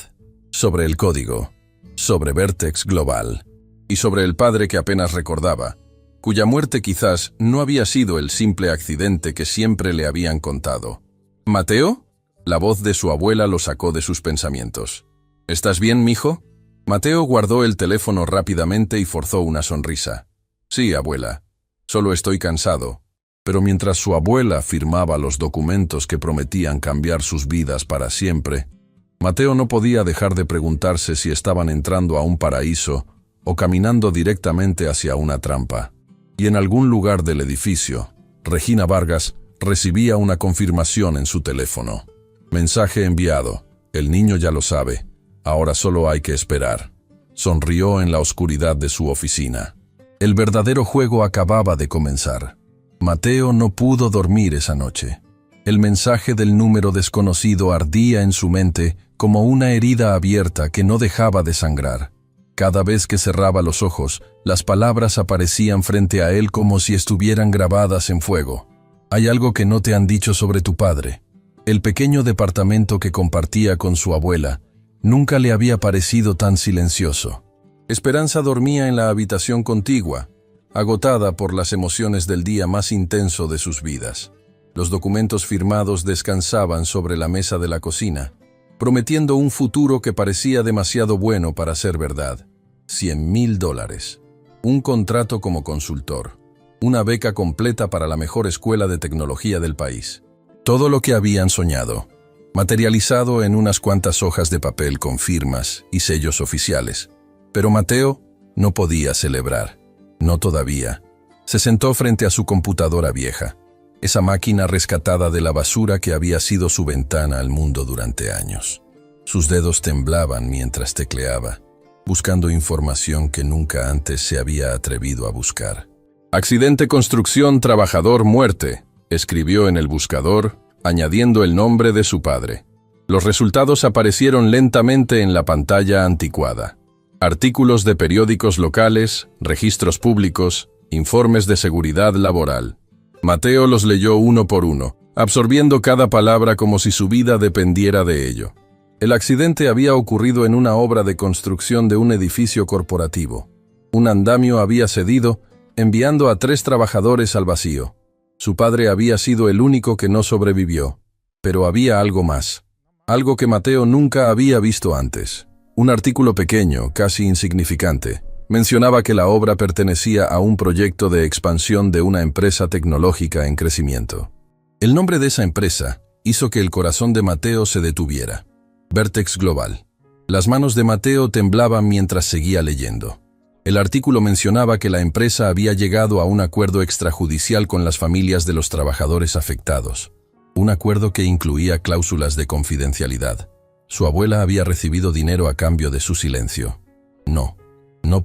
Sobre el código, sobre Vertex Global, y sobre el padre que apenas recordaba, cuya muerte quizás no había sido el simple accidente que siempre le habían contado. ¿Mateo? La voz de su abuela lo sacó de sus pensamientos. ¿Estás bien, mijo? Mateo guardó el teléfono rápidamente y forzó una sonrisa. Sí, abuela. Solo estoy cansado. Pero mientras su abuela firmaba los documentos que prometían cambiar sus vidas para siempre, Mateo no podía dejar de preguntarse si estaban entrando a un paraíso o caminando directamente hacia una trampa. Y en algún lugar del edificio, Regina Vargas recibía una confirmación en su teléfono. Mensaje enviado. El niño ya lo sabe. Ahora solo hay que esperar. Sonrió en la oscuridad de su oficina. El verdadero juego acababa de comenzar. Mateo no pudo dormir esa noche. El mensaje del número desconocido ardía en su mente como una herida abierta que no dejaba de sangrar. Cada vez que cerraba los ojos, las palabras aparecían frente a él como si estuvieran grabadas en fuego. Hay algo que no te han dicho sobre tu padre. El pequeño departamento que compartía con su abuela nunca le había parecido tan silencioso. Esperanza dormía en la habitación contigua, agotada por las emociones del día más intenso de sus vidas. Los documentos firmados descansaban sobre la mesa de la cocina, prometiendo un futuro que parecía demasiado bueno para ser verdad. $100,000. Un contrato como consultor. Una beca completa para la mejor escuela de tecnología del país. Todo lo que habían soñado, materializado en unas cuantas hojas de papel con firmas y sellos oficiales. Pero Mateo no podía celebrar. No todavía. Se sentó frente a su computadora vieja, esa máquina rescatada de la basura que había sido su ventana al mundo durante años. Sus dedos temblaban mientras tecleaba, buscando información que nunca antes se había atrevido a buscar. Accidente construcción trabajador muerte, escribió en el buscador, añadiendo el nombre de su padre. Los resultados aparecieron lentamente en la pantalla anticuada. Artículos de periódicos locales, registros públicos, informes de seguridad laboral. Mateo los leyó uno por uno, absorbiendo cada palabra como si su vida dependiera de ello. El accidente había ocurrido en una obra de construcción de un edificio corporativo. Un andamio había cedido, enviando a 3 trabajadores al vacío. Su padre había sido el único que no sobrevivió. Pero había algo más. Algo que Mateo nunca había visto antes. Un artículo pequeño, casi insignificante, mencionaba que la obra pertenecía a un proyecto de expansión de una empresa tecnológica en crecimiento. El nombre de esa empresa hizo que el corazón de Mateo se detuviera. Vertex Global. Las manos de Mateo temblaban mientras seguía leyendo. El artículo mencionaba que la empresa había llegado a un acuerdo extrajudicial con las familias de los trabajadores afectados. Un acuerdo que incluía cláusulas de confidencialidad. Su abuela había recibido dinero a cambio de su silencio. No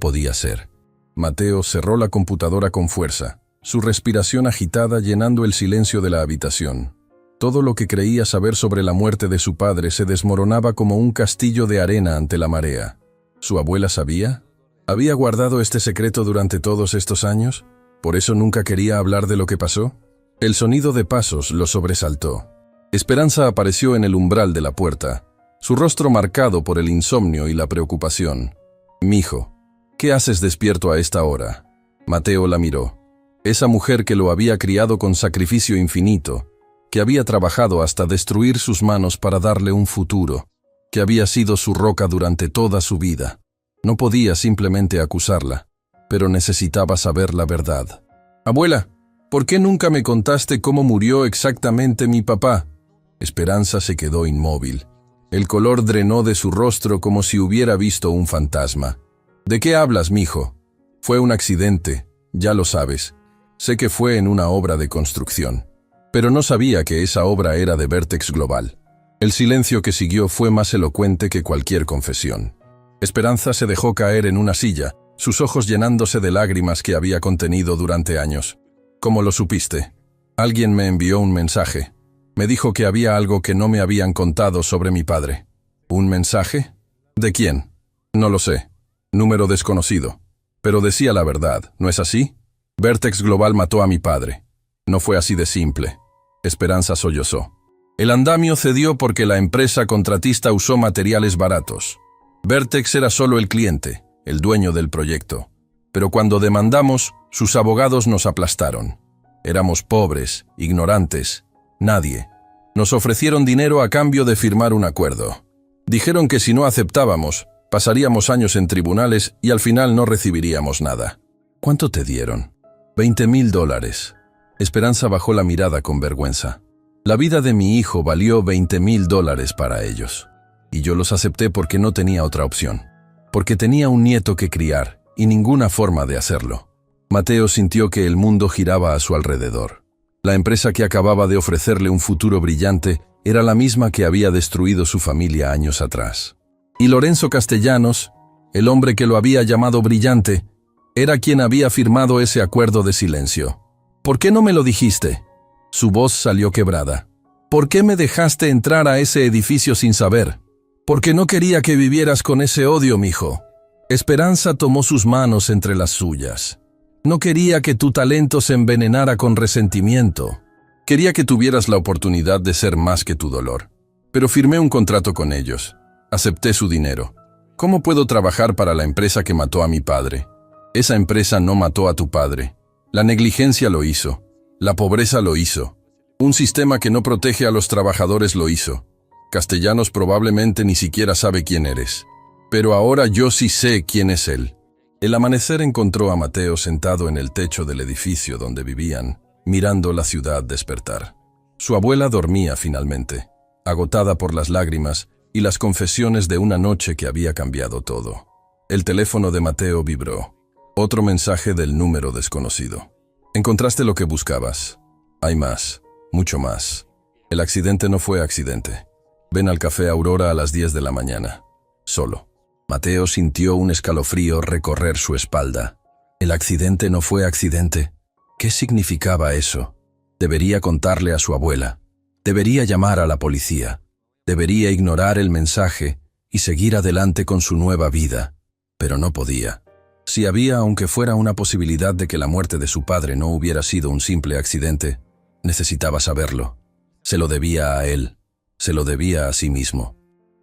podía ser. Mateo cerró la computadora con fuerza, su respiración agitada llenando el silencio de la habitación. Todo lo que creía saber sobre la muerte de su padre se desmoronaba como un castillo de arena ante la marea. ¿Su abuela sabía? ¿Había guardado este secreto durante todos estos años? ¿Por eso nunca quería hablar de lo que pasó? El sonido de pasos lo sobresaltó. Esperanza apareció en el umbral de la puerta, su rostro marcado por el insomnio y la preocupación. «Mijo, ¿qué haces despierto a esta hora?» Mateo la miró. Esa mujer que lo había criado con sacrificio infinito, que había trabajado hasta destruir sus manos para darle un futuro, que había sido su roca durante toda su vida. No podía simplemente acusarla, pero necesitaba saber la verdad. «Abuela, ¿por qué nunca me contaste cómo murió exactamente mi papá?» Esperanza se quedó inmóvil. El color drenó de su rostro como si hubiera visto un fantasma. «¿De qué hablas, mijo?» «Fue un accidente, ya lo sabes. Sé que fue en una obra de construcción. Pero no sabía que esa obra era de Vertex Global». El silencio que siguió fue más elocuente que cualquier confesión. Esperanza se dejó caer en una silla, sus ojos llenándose de lágrimas que había contenido durante años. «¿Cómo lo supiste?» «Alguien me envió un mensaje. Me dijo que había algo que no me habían contado sobre mi padre». «¿Un mensaje? ¿De quién?» «No lo sé. Número desconocido. Pero decía la verdad, ¿no es así? Vertex Global mató a mi padre. No fue así de simple». Esperanza sollozó. El andamio cedió porque la empresa contratista usó materiales baratos. Vertex era solo el cliente, el dueño del proyecto. Pero cuando demandamos, sus abogados nos aplastaron. Éramos pobres, ignorantes, nadie. Nos ofrecieron dinero a cambio de firmar un acuerdo. Dijeron que si no aceptábamos, pasaríamos años en tribunales y al final no recibiríamos nada. ¿Cuánto te dieron? $20,000. Esperanza bajó la mirada con vergüenza. La vida de mi hijo valió $20,000 para ellos. Y yo los acepté porque no tenía otra opción. Porque tenía un nieto que criar y ninguna forma de hacerlo. Mateo sintió que el mundo giraba a su alrededor. La empresa que acababa de ofrecerle un futuro brillante era la misma que había destruido su familia años atrás. Y Lorenzo Castellanos, el hombre que lo había llamado brillante, era quien había firmado ese acuerdo de silencio. «¿Por qué no me lo dijiste?» Su voz salió quebrada. «¿Por qué me dejaste entrar a ese edificio sin saber?» «Porque no quería que vivieras con ese odio, mijo». Esperanza tomó sus manos entre las suyas. «No quería que tu talento se envenenara con resentimiento. Quería que tuvieras la oportunidad de ser más que tu dolor. Pero firmé un contrato con ellos. Acepté su dinero. ¿Cómo puedo trabajar para la empresa que mató a mi padre? Esa empresa no mató a tu padre. La negligencia lo hizo. La pobreza lo hizo. Un sistema que no protege a los trabajadores lo hizo. Castellanos probablemente ni siquiera sabe quién eres. Pero ahora yo sí sé quién es él». El amanecer encontró a Mateo sentado en el techo del edificio donde vivían, mirando la ciudad despertar. Su abuela dormía finalmente, agotada por las lágrimas y las confesiones de una noche que había cambiado todo. El teléfono de Mateo vibró. Otro mensaje del número desconocido. «Encontraste lo que buscabas. Hay más, mucho más. El accidente no fue accidente. Ven al Café Aurora a las 10 de la mañana. Solo». Mateo sintió un escalofrío recorrer su espalda. ¿El accidente no fue accidente? ¿Qué significaba eso? Debería contarle a su abuela. Debería llamar a la policía. Debería ignorar el mensaje y seguir adelante con su nueva vida. Pero no podía. Si había, aunque fuera una posibilidad de que la muerte de su padre no hubiera sido un simple accidente, necesitaba saberlo. Se lo debía a él. Se lo debía a sí mismo.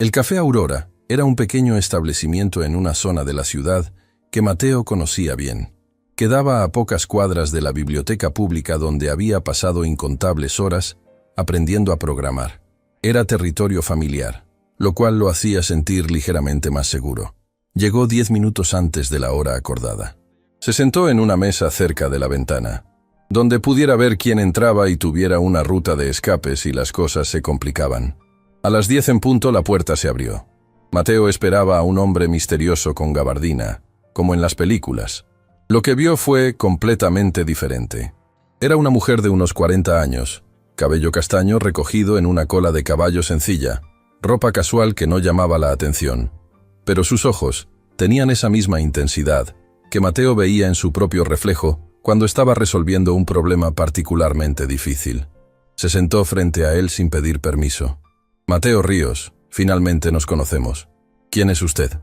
El Café Aurora era un pequeño establecimiento en una zona de la ciudad que Mateo conocía bien. Quedaba a pocas cuadras de la biblioteca pública donde había pasado incontables horas aprendiendo a programar. Era territorio familiar, lo cual lo hacía sentir ligeramente más seguro. Llegó 10 minutos antes de la hora acordada. Se sentó en una mesa cerca de la ventana, donde pudiera ver quién entraba y tuviera una ruta de escape si las cosas se complicaban. A las 10 en punto la puerta se abrió. Mateo esperaba a un hombre misterioso con gabardina, como en las películas. Lo que vio fue completamente diferente. Era una mujer de unos 40 años, cabello castaño recogido en una cola de caballo sencilla, ropa casual que no llamaba la atención. Pero sus ojos tenían esa misma intensidad que Mateo veía en su propio reflejo cuando estaba resolviendo un problema particularmente difícil. Se sentó frente a él sin pedir permiso. Mateo Ríos, finalmente nos conocemos. ¿Quién es usted?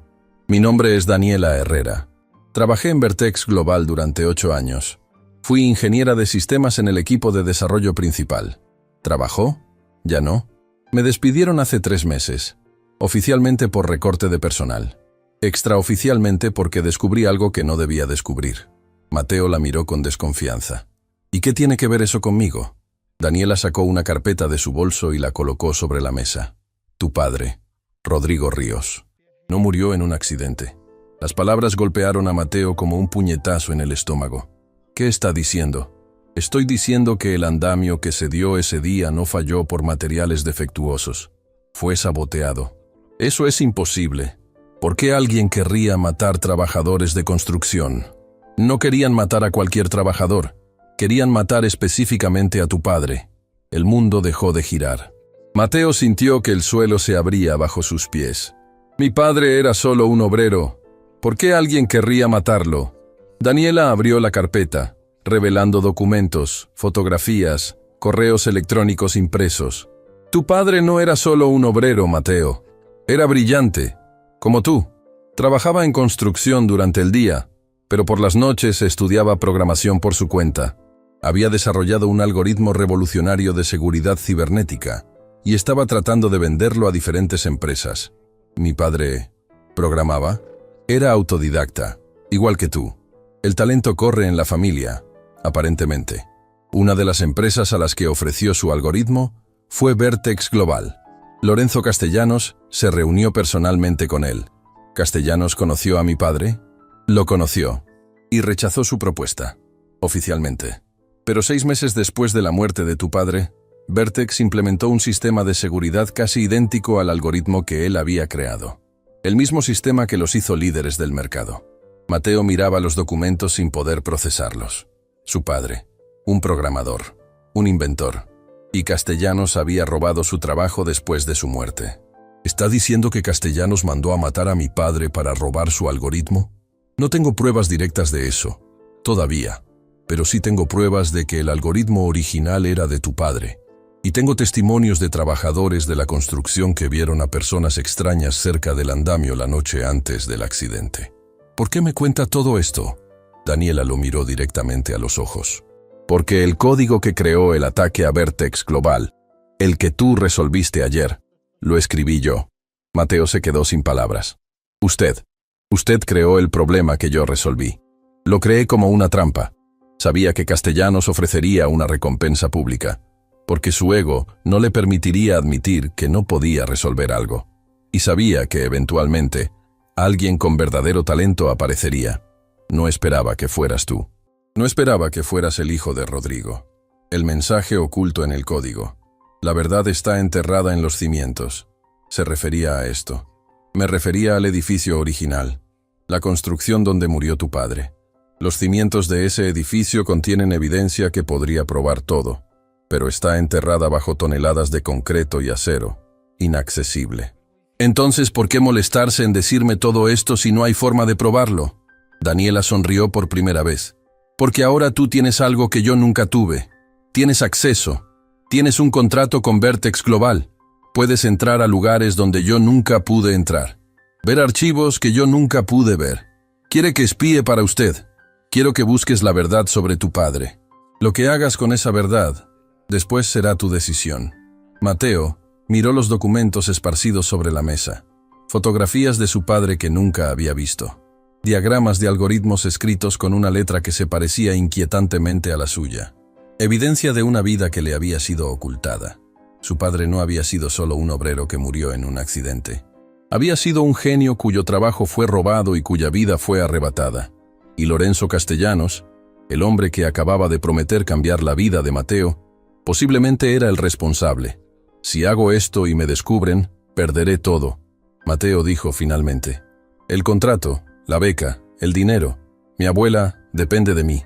Mi nombre es Daniela Herrera. Trabajé en Vertex Global durante 8 años. Fui ingeniera de sistemas en el equipo de desarrollo principal. ¿Trabajó? Ya no. Me despidieron hace 3 meses. Oficialmente por recorte de personal. Extraoficialmente porque descubrí algo que no debía descubrir. Mateo la miró con desconfianza. ¿Y qué tiene que ver eso conmigo? Daniela sacó una carpeta de su bolso y la colocó sobre la mesa. Tu padre, Rodrigo Ríos, no murió en un accidente. Las palabras golpearon a Mateo como un puñetazo en el estómago. ¿Qué está diciendo? Estoy diciendo que el andamio que se dio ese día no falló por materiales defectuosos. Fue saboteado. Eso es imposible. ¿Por qué alguien querría matar trabajadores de construcción? No querían matar a cualquier trabajador. Querían matar específicamente a tu padre. El mundo dejó de girar. Mateo sintió que el suelo se abría bajo sus pies. Mi padre era solo un obrero. ¿Por qué alguien querría matarlo? Daniela abrió la carpeta, revelando documentos, fotografías, correos electrónicos impresos. Tu padre no era solo un obrero, Mateo. Era brillante, como tú. Trabajaba en construcción durante el día, pero por las noches estudiaba programación por su cuenta. Había desarrollado un algoritmo revolucionario de seguridad cibernética y estaba tratando de venderlo a diferentes empresas. Mi padre programaba. Era autodidacta, igual que tú. El talento corre en la familia, aparentemente. Una de las empresas a las que ofreció su algoritmo fue Vertex Global. Lorenzo Castellanos se reunió personalmente con él. ¿Castellanos conoció a mi padre? Lo conoció y rechazó su propuesta, oficialmente. Pero 6 meses después de la muerte de tu padre, Vertex implementó un sistema de seguridad casi idéntico al algoritmo que él había creado. El mismo sistema que los hizo líderes del mercado. Mateo miraba los documentos sin poder procesarlos. Su padre, un programador, un inventor, y Castellanos había robado su trabajo después de su muerte. ¿Está diciendo que Castellanos mandó a matar a mi padre para robar su algoritmo? No tengo pruebas directas de eso, todavía, pero sí tengo pruebas de que el algoritmo original era de tu padre. Y tengo testimonios de trabajadores de la construcción que vieron a personas extrañas cerca del andamio la noche antes del accidente. ¿Por qué me cuenta todo esto? Daniela lo miró directamente a los ojos. Porque el código que creó el ataque a Vertex Global, el que tú resolviste ayer, lo escribí yo. Mateo se quedó sin palabras. Usted creó el problema que yo resolví. Lo creé como una trampa. Sabía que Castellanos ofrecería una recompensa pública, porque su ego no le permitiría admitir que no podía resolver algo. Y sabía que, eventualmente, alguien con verdadero talento aparecería. No esperaba que fueras tú. No esperaba que fueras el hijo de Rodrigo. El mensaje oculto en el código. La verdad está enterrada en los cimientos. Se refería a esto. Me refería al edificio original, la construcción donde murió tu padre. Los cimientos de ese edificio contienen evidencia que podría probar todo, pero está enterrada bajo toneladas de concreto y acero, inaccesible. Entonces, ¿por qué molestarse en decirme todo esto si no hay forma de probarlo? Daniela sonrió por primera vez. Porque ahora tú tienes algo que yo nunca tuve. Tienes acceso. Tienes un contrato con Vertex Global. Puedes entrar a lugares donde yo nunca pude entrar. Ver archivos que yo nunca pude ver. Quiere que espíe para usted. Quiero que busques la verdad sobre tu padre. Lo que hagas con esa verdad, después será tu decisión. Mateo Miró los documentos esparcidos sobre la mesa. Fotografías de su padre que nunca había visto. Diagramas de algoritmos escritos con una letra que se parecía inquietantemente a la suya. Evidencia de una vida que le había sido ocultada. Su padre no había sido solo un obrero que murió en un accidente. Había sido un genio cuyo trabajo fue robado y cuya vida fue arrebatada. Y Lorenzo Castellanos, el hombre que acababa de prometer cambiar la vida de Mateo, posiblemente era el responsable. Si hago esto y me descubren, perderé todo, Mateo dijo finalmente. El contrato, la beca, el dinero, mi abuela, depende de mí.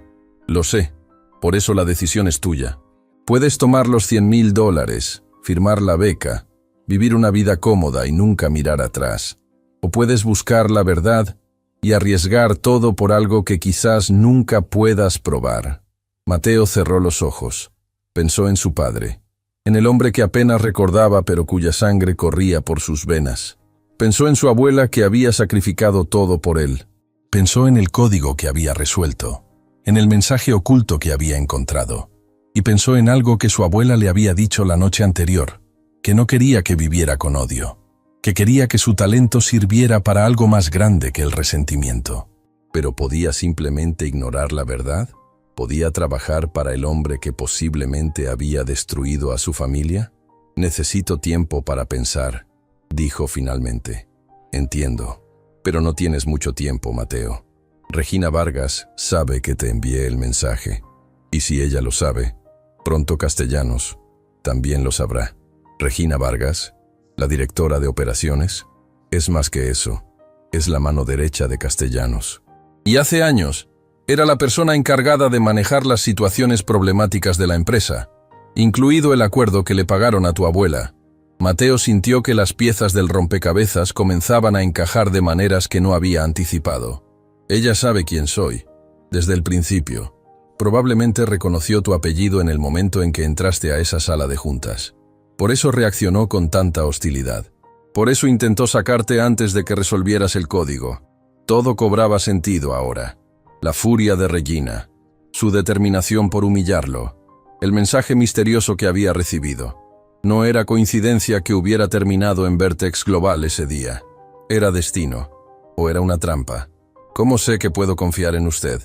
Lo sé, por eso la decisión es tuya. Puedes tomar los $100,000, firmar la beca, vivir una vida cómoda y nunca mirar atrás. O puedes buscar la verdad y arriesgar todo por algo que quizás nunca puedas probar. Mateo cerró los ojos. Pensó en su padre, en el hombre que apenas recordaba pero cuya sangre corría por sus venas. Pensó en su abuela que había sacrificado todo por él. Pensó en el código que había resuelto, en el mensaje oculto que había encontrado. Y pensó en algo que su abuela le había dicho la noche anterior, que no quería que viviera con odio, que quería que su talento sirviera para algo más grande que el resentimiento. ¿Pero podía simplemente ignorar la verdad? ¿Podía trabajar para el hombre que posiblemente había destruido a su familia? Necesito tiempo para pensar, dijo finalmente. Entiendo, pero no tienes mucho tiempo, Mateo. Regina Vargas sabe que te envié el mensaje. Y si ella lo sabe, pronto Castellanos también lo sabrá. Regina Vargas, la directora de operaciones, es más que eso. Es la mano derecha de Castellanos. Y hace años, era la persona encargada de manejar las situaciones problemáticas de la empresa, incluido el acuerdo que le pagaron a tu abuela. Mateo sintió que las piezas del rompecabezas comenzaban a encajar de maneras que no había anticipado. Ella sabe quién soy, desde el principio. Probablemente reconoció tu apellido en el momento en que entraste a esa sala de juntas. Por eso reaccionó con tanta hostilidad. Por eso intentó sacarte antes de que resolvieras el código. Todo cobraba sentido ahora. La furia de Regina, su determinación por humillarlo, el mensaje misterioso que había recibido. No era coincidencia que hubiera terminado en Vertex Global ese día. Era destino, o era una trampa. ¿Cómo sé que puedo confiar en usted?,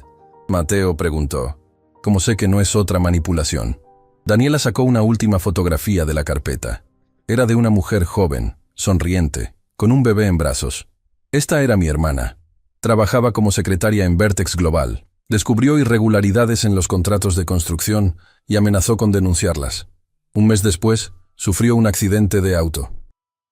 Mateo preguntó. ¿Cómo sé que no es otra manipulación? Daniela sacó una última fotografía de la carpeta. Era de una mujer joven, sonriente, con un bebé en brazos. Esta era mi hermana. Trabajaba como secretaria en Vertex Global. Descubrió irregularidades en los contratos de construcción y amenazó con denunciarlas. Un mes después, sufrió un accidente de auto.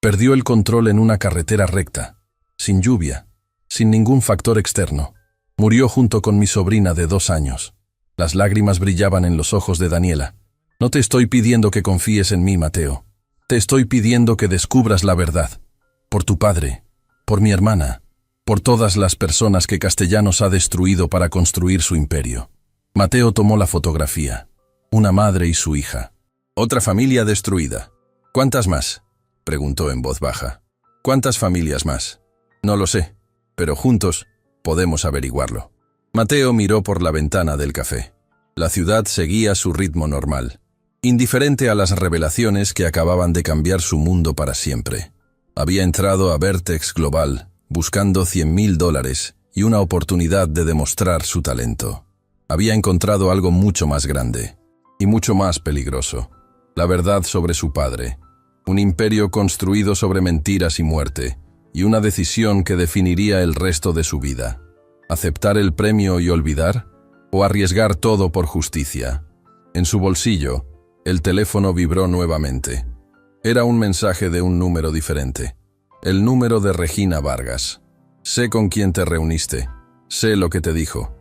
Perdió el control en una carretera recta, sin lluvia, sin ningún factor externo. Murió junto con mi sobrina de 2 años. Las lágrimas brillaban en los ojos de Daniela. No te estoy pidiendo que confíes en mí, Mateo. Te estoy pidiendo que descubras la verdad. Por tu padre, por mi hermana, por todas las personas que Castellanos ha destruido para construir su imperio. Mateo tomó la fotografía. Una madre y su hija. Otra familia destruida. ¿Cuántas más?, preguntó en voz baja. ¿Cuántas familias más? No lo sé, pero juntos podemos averiguarlo. Mateo miró por la ventana del café. La ciudad seguía su ritmo normal, indiferente a las revelaciones que acababan de cambiar su mundo para siempre. Había entrado a Vertex Global buscando $100,000 y una oportunidad de demostrar su talento. Había encontrado algo mucho más grande y mucho más peligroso. La verdad sobre su padre, un imperio construido sobre mentiras y muerte, y una decisión que definiría el resto de su vida. ¿Aceptar el premio y olvidar? ¿O arriesgar todo por justicia? En su bolsillo, el teléfono vibró nuevamente. Era un mensaje de un número diferente. El número de Regina Vargas. Sé con quién te reuniste. Sé lo que te dijo.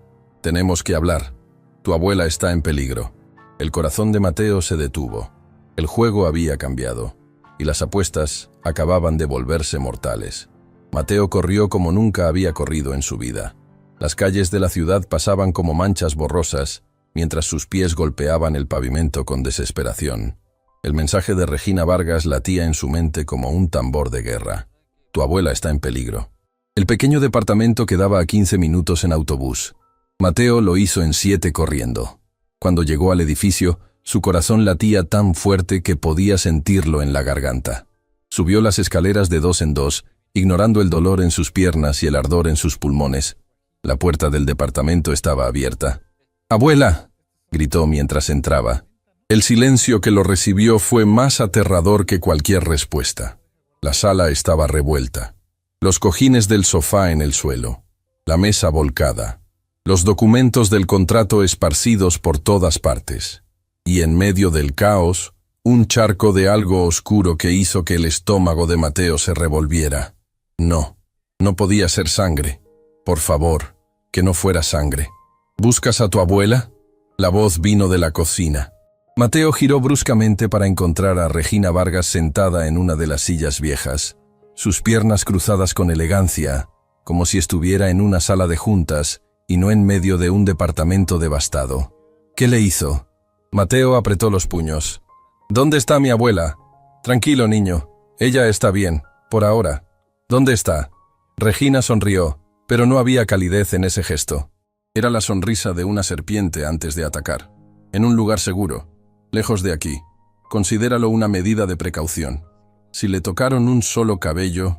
Tenemos que hablar. Tu abuela está en peligro. El corazón de Mateo se detuvo. El juego había cambiado, y las apuestas acababan de volverse mortales. Mateo corrió como nunca había corrido en su vida. Las calles de la ciudad pasaban como manchas borrosas, mientras sus pies golpeaban el pavimento con desesperación. El mensaje de Regina Vargas latía en su mente como un tambor de guerra. Tu abuela está en peligro. El pequeño departamento quedaba a 15 minutos en autobús. Mateo lo hizo en 7 corriendo. Cuando llegó al edificio, Su corazón latía tan fuerte que podía sentirlo en la garganta. Subió las escaleras de dos en dos, ignorando el dolor en sus piernas y el ardor en sus pulmones. La puerta del departamento estaba abierta. «¡Abuela!», gritó mientras entraba. El silencio que lo recibió fue más aterrador que cualquier respuesta. La sala estaba revuelta. Los cojines del sofá en el suelo. La mesa volcada. Los documentos del contrato esparcidos por todas partes. Y en medio del caos, un charco de algo oscuro que hizo que el estómago de Mateo se revolviera. No, no podía ser sangre. Por favor, que no fuera sangre. «¿Buscas a tu abuela?». La voz vino de la cocina. Mateo giró bruscamente para encontrar a Regina Vargas sentada en una de las sillas viejas, sus piernas cruzadas con elegancia, como si estuviera en una sala de juntas y no en medio de un departamento devastado. «¿Qué le hizo?». Mateo apretó los puños. «¿Dónde está mi abuela?». «Tranquilo, niño. Ella está bien, por ahora». «¿Dónde está?». Regina sonrió, pero no había calidez en ese gesto. Era la sonrisa de una serpiente antes de atacar. «En un lugar seguro, lejos de aquí. Considéralo una medida de precaución. Si le tocaron un solo cabello...».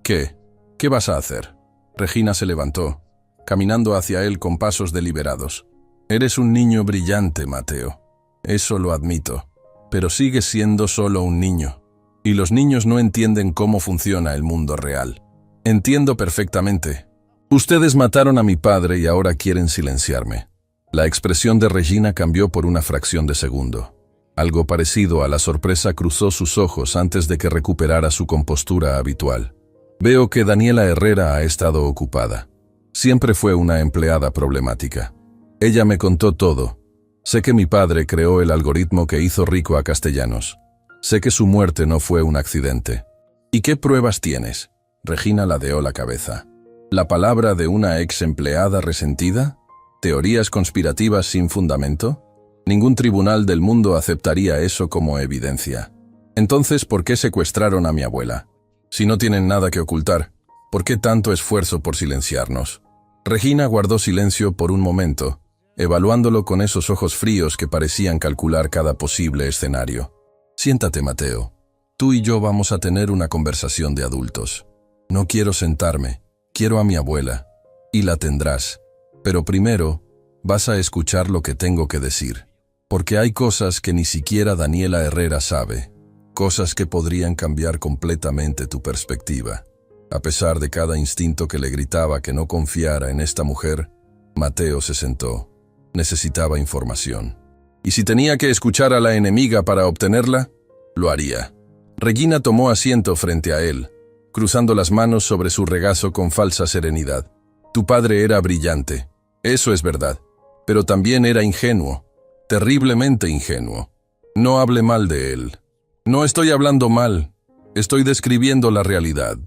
«¿Qué? ¿Qué vas a hacer?». Regina se levantó, caminando hacia él con pasos deliberados. «Eres un niño brillante, Mateo. Eso lo admito. Pero sigues siendo solo un niño. Y los niños no entienden cómo funciona el mundo real. Entiendo perfectamente. Ustedes mataron a mi padre y ahora quieren silenciarme». La expresión de Regina cambió por una fracción de segundo. Algo parecido a la sorpresa cruzó sus ojos antes de que recuperara su compostura habitual. «Veo que Daniela Herrera ha estado ocupada. Siempre fue una empleada problemática. Ella me contó todo. Sé que mi padre creó el algoritmo que hizo rico a Castellanos. Sé que su muerte no fue un accidente». «¿Y qué pruebas tienes?». Regina ladeó la cabeza. «¿La palabra de una ex empleada resentida? ¿Teorías conspirativas sin fundamento? Ningún tribunal del mundo aceptaría eso como evidencia. Entonces, ¿por qué secuestraron a mi abuela? Si no tienen nada que ocultar, ¿por qué tanto esfuerzo por silenciarnos?». Regina guardó silencio por un momento, evaluándolo con esos ojos fríos que parecían calcular cada posible escenario. «Siéntate, Mateo. Tú y yo vamos a tener una conversación de adultos. No quiero sentarme, quiero a mi abuela. Y la tendrás. Pero primero, vas a escuchar lo que tengo que decir. Porque hay cosas que ni siquiera Daniela Herrera sabe. Cosas que podrían cambiar completamente tu perspectiva». A pesar de cada instinto que le gritaba que no confiara en esta mujer, Mateo se sentó. Necesitaba información. Y si tenía que escuchar a la enemiga para obtenerla, lo haría. Regina tomó asiento frente a él, cruzando las manos sobre su regazo con falsa serenidad. «Tu padre era brillante, eso es verdad, pero también era ingenuo, terriblemente ingenuo. No hable mal de él». «No estoy hablando mal, estoy describiendo la realidad».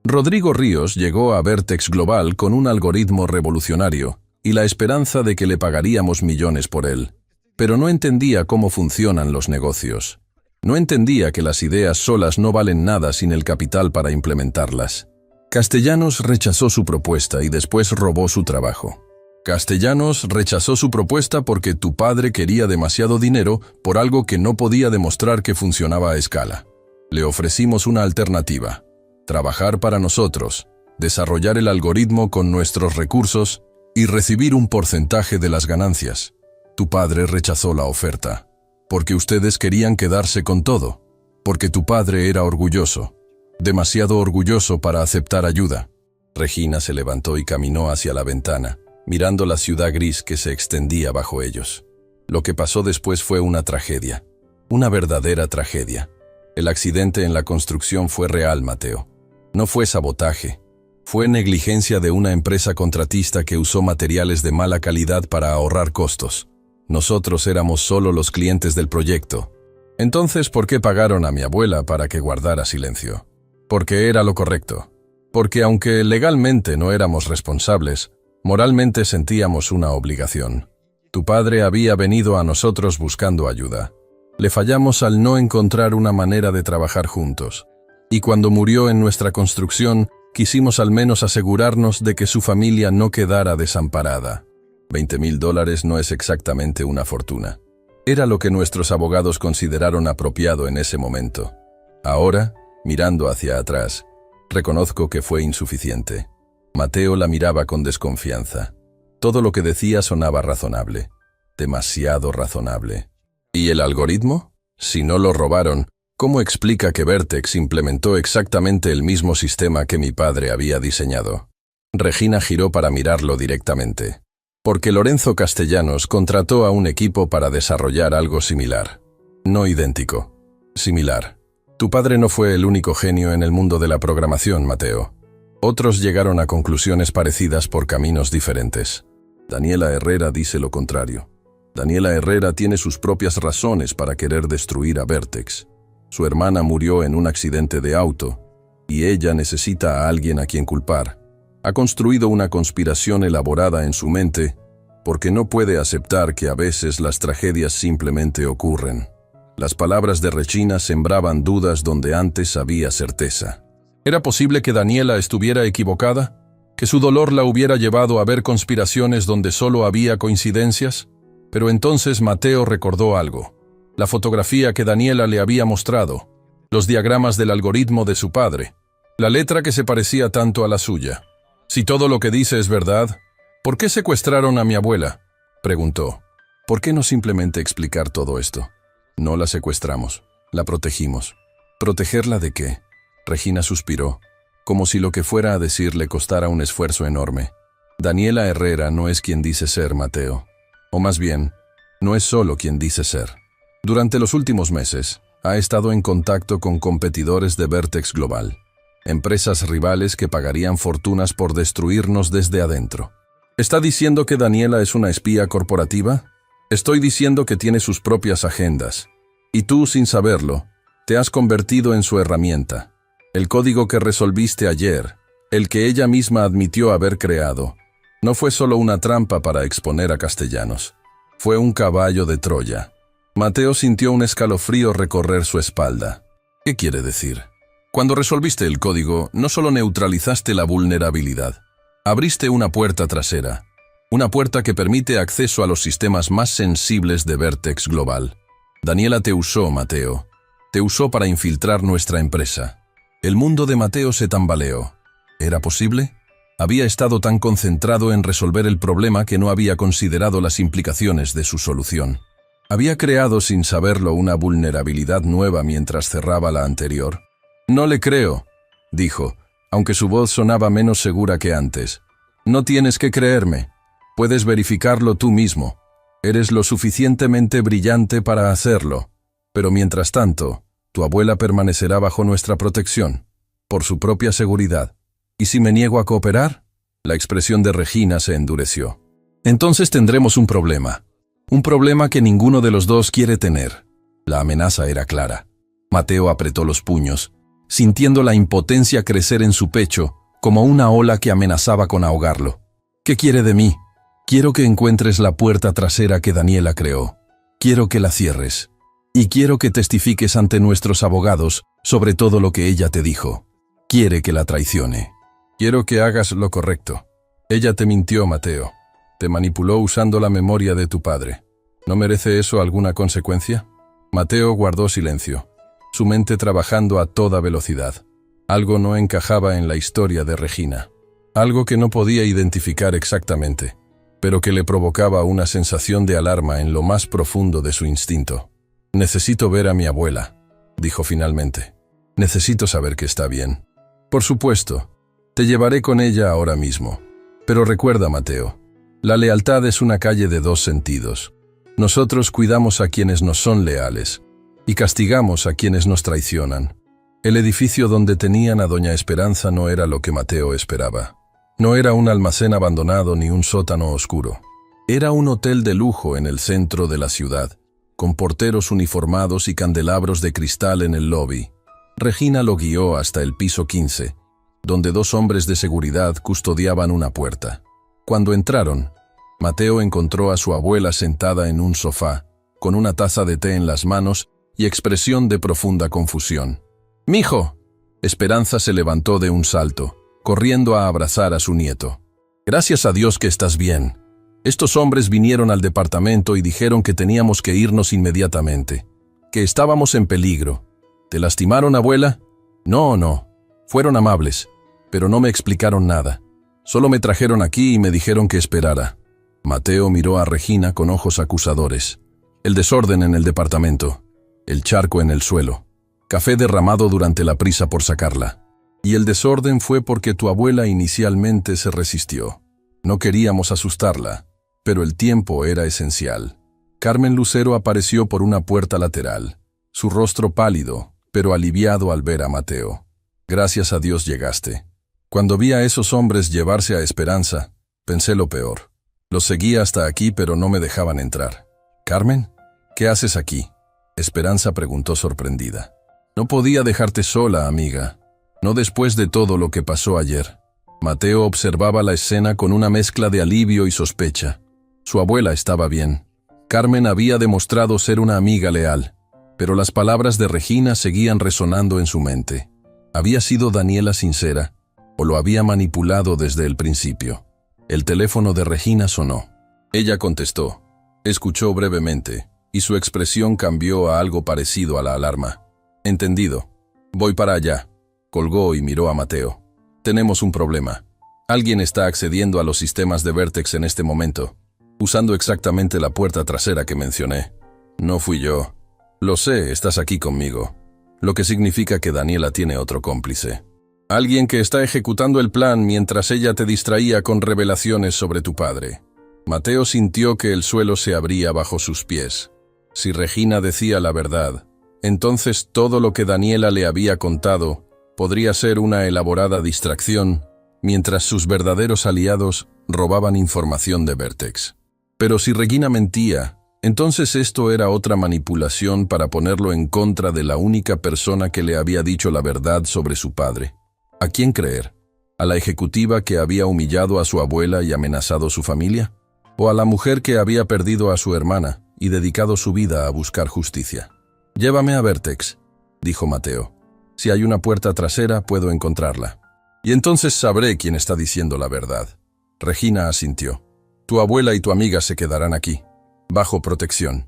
Rodrigo Ríos llegó a Vertex Global con un algoritmo revolucionario y la esperanza de que le pagaríamos millones por él. Pero no entendía cómo funcionan los negocios. No entendía que las ideas solas no valen nada sin el capital para implementarlas. Castellanos rechazó su propuesta y después robó su trabajo. Castellanos rechazó su propuesta porque tu padre quería demasiado dinero por algo que no podía demostrar que funcionaba a escala. Le ofrecimos una alternativa. Trabajar para nosotros, desarrollar el algoritmo con nuestros recursos y recibir un porcentaje de las ganancias. Tu padre rechazó la oferta, porque ustedes querían quedarse con todo, porque tu padre era orgulloso, demasiado orgulloso para aceptar ayuda. Regina se levantó y caminó hacia la ventana, mirando la ciudad gris que se extendía bajo ellos. Lo que pasó después fue una tragedia, una verdadera tragedia. El accidente en la construcción fue real, Mateo. No fue sabotaje. Fue negligencia de una empresa contratista que usó materiales de mala calidad para ahorrar costos. Nosotros éramos solo los clientes del proyecto. Entonces, ¿por qué pagaron a mi abuela para que guardara silencio? Porque era lo correcto. Porque aunque legalmente no éramos responsables, moralmente sentíamos una obligación. Tu padre había venido a nosotros buscando ayuda. Le fallamos al no encontrar una manera de trabajar juntos. Y cuando murió en nuestra construcción, quisimos al menos asegurarnos de que su familia no quedara desamparada. $20,000 no es exactamente una fortuna. Era lo que nuestros abogados consideraron apropiado en ese momento. Ahora, mirando hacia atrás, reconozco que fue insuficiente. Mateo la miraba con desconfianza. Todo lo que decía sonaba razonable. Demasiado razonable. ¿Y el algoritmo? Si no lo robaron, ¿cómo explica que Vertex implementó exactamente el mismo sistema que mi padre había diseñado? Regina giró para mirarlo directamente. Porque Lorenzo Castellanos contrató a un equipo para desarrollar algo similar. No idéntico. Similar. Tu padre no fue el único genio en el mundo de la programación, Mateo. Otros llegaron a conclusiones parecidas por caminos diferentes. Daniela Herrera dice lo contrario. Daniela Herrera tiene sus propias razones para querer destruir a Vertex. Su hermana murió en un accidente de auto, y ella necesita a alguien a quien culpar. Ha construido una conspiración elaborada en su mente, porque no puede aceptar que a veces las tragedias simplemente ocurren. Las palabras de Regina sembraban dudas donde antes había certeza. ¿Era posible que Daniela estuviera equivocada? ¿Que su dolor la hubiera llevado a ver conspiraciones donde solo había coincidencias? Pero entonces Mateo recordó algo. La fotografía que Daniela le había mostrado, los diagramas del algoritmo de su padre, la letra que se parecía tanto a la suya. Si todo lo que dice es verdad, ¿por qué secuestraron a mi abuela?, preguntó. ¿Por qué no simplemente explicar todo esto? No la secuestramos, la protegimos. ¿Protegerla de qué? Regina suspiró, como si lo que fuera a decir le costara un esfuerzo enorme. Daniela Herrera no es quien dice ser, Mateo. O más bien, no es solo quien dice ser. Durante los últimos meses, ha estado en contacto con competidores de Vertex Global, empresas rivales que pagarían fortunas por destruirnos desde adentro. ¿Está diciendo que Daniela es una espía corporativa? Estoy diciendo que tiene sus propias agendas. Y tú, sin saberlo, te has convertido en su herramienta. El código que resolviste ayer, el que ella misma admitió haber creado, no fue solo una trampa para exponer a Castellanos. Fue un caballo de Troya. Mateo sintió un escalofrío recorrer su espalda. ¿Qué quiere decir? Cuando resolviste el código, no solo neutralizaste la vulnerabilidad, abriste una puerta trasera. Una puerta que permite acceso a los sistemas más sensibles de Vertex Global. Daniela te usó, Mateo. Te usó para infiltrar nuestra empresa. El mundo de Mateo se tambaleó. ¿Era posible? Había estado tan concentrado en resolver el problema que no había considerado las implicaciones de su solución. Había creado sin saberlo una vulnerabilidad nueva mientras cerraba la anterior. No le creo, dijo, aunque su voz sonaba menos segura que antes. No tienes que creerme. Puedes verificarlo tú mismo. Eres lo suficientemente brillante para hacerlo. Pero mientras tanto, tu abuela permanecerá bajo nuestra protección, por su propia seguridad. ¿Y si me niego a cooperar? La expresión de Regina se endureció. Entonces tendremos un problema. Un problema que ninguno de los dos quiere tener. La amenaza era clara. Mateo apretó los puños, sintiendo la impotencia crecer en su pecho, como una ola que amenazaba con ahogarlo. ¿Qué quiere de mí? Quiero que encuentres la puerta trasera que Daniela creó. Quiero que la cierres. Y quiero que testifiques ante nuestros abogados sobre todo lo que ella te dijo. Quiere que la traicione. Quiero que hagas lo correcto. Ella te mintió, Mateo. Te manipuló usando la memoria de tu padre. ¿No merece eso alguna consecuencia? Mateo guardó silencio, su mente trabajando a toda velocidad. Algo no encajaba en la historia de Regina. Algo que no podía identificar exactamente, pero que le provocaba una sensación de alarma en lo más profundo de su instinto. Necesito ver a mi abuela, dijo finalmente. Necesito saber que está bien. Por supuesto, te llevaré con ella ahora mismo. Pero recuerda, Mateo, la lealtad es una calle de dos sentidos. Nosotros cuidamos a quienes nos son leales y castigamos a quienes nos traicionan. El edificio donde tenían a Doña Esperanza no era lo que Mateo esperaba. No era un almacén abandonado ni un sótano oscuro. Era un hotel de lujo en el centro de la ciudad, con porteros uniformados y candelabros de cristal en el lobby. Regina lo guió hasta el piso 15, donde dos hombres de seguridad custodiaban una puerta. Cuando entraron, Mateo encontró a su abuela sentada en un sofá, con una taza de té en las manos y expresión de profunda confusión. «¡Mijo!». Esperanza se levantó de un salto, corriendo a abrazar a su nieto. «Gracias a Dios que estás bien», Estos hombres vinieron al departamento y dijeron que teníamos que irnos inmediatamente, que estábamos en peligro. ¿Te lastimaron, abuela? No. Fueron amables, pero no me explicaron nada. Solo me trajeron aquí y me dijeron que esperara. Mateo miró a Regina con ojos acusadores. El desorden en el departamento, el charco en el suelo, café derramado durante la prisa por sacarla. Y el desorden fue porque tu abuela inicialmente se resistió. No queríamos asustarla, pero el tiempo era esencial. Carmen Lucero apareció por una puerta lateral, su rostro pálido, pero aliviado al ver a Mateo. Gracias a Dios llegaste. Cuando vi a esos hombres llevarse a Esperanza, pensé lo peor. Los seguí hasta aquí, pero no me dejaban entrar. «Carmen, ¿qué haces aquí?», Esperanza preguntó sorprendida. «No podía dejarte sola, amiga. No después de todo lo que pasó ayer». Mateo observaba la escena con una mezcla de alivio y sospecha. Su abuela estaba bien. Carmen había demostrado ser una amiga leal, pero las palabras de Regina seguían resonando en su mente. ¿Había sido Daniela sincera o lo había manipulado desde el principio? El teléfono de Regina sonó. Ella contestó. Escuchó brevemente, y su expresión cambió a algo parecido a la alarma. «Entendido. Voy para allá». Colgó y miró a Mateo. «Tenemos un problema. Alguien está accediendo a los sistemas de Vertex en este momento, usando exactamente la puerta trasera que mencioné. No fui yo. Lo sé, estás aquí conmigo. Lo que significa que Daniela tiene otro cómplice. Alguien que está ejecutando el plan mientras ella te distraía con revelaciones sobre tu padre». Mateo sintió que el suelo se abría bajo sus pies. Si Regina decía la verdad, entonces todo lo que Daniela le había contado podría ser una elaborada distracción, mientras sus verdaderos aliados robaban información de Vertex. Pero si Regina mentía, entonces esto era otra manipulación para ponerlo en contra de la única persona que le había dicho la verdad sobre su padre. ¿A quién creer? ¿A la ejecutiva que había humillado a su abuela y amenazado su familia? ¿O a la mujer que había perdido a su hermana y dedicado su vida a buscar justicia? «Llévame a Vertex», dijo Mateo. «Si hay una puerta trasera, puedo encontrarla. Y entonces sabré quién está diciendo la verdad». Regina asintió. «Tu abuela y tu amiga se quedarán aquí, bajo protección,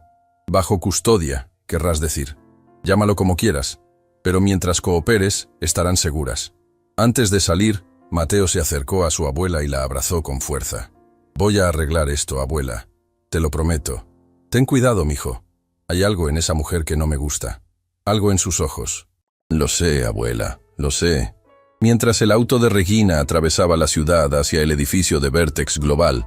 bajo custodia, querrás decir. Llámalo como quieras, pero mientras cooperes, estarán seguras». Antes de salir, Mateo se acercó a su abuela y la abrazó con fuerza. «Voy a arreglar esto, abuela. Te lo prometo. Ten cuidado, mijo. Hay algo en esa mujer que no me gusta. Algo en sus ojos». «Lo sé, abuela, lo sé». Mientras el auto de Regina atravesaba la ciudad hacia el edificio de Vertex Global,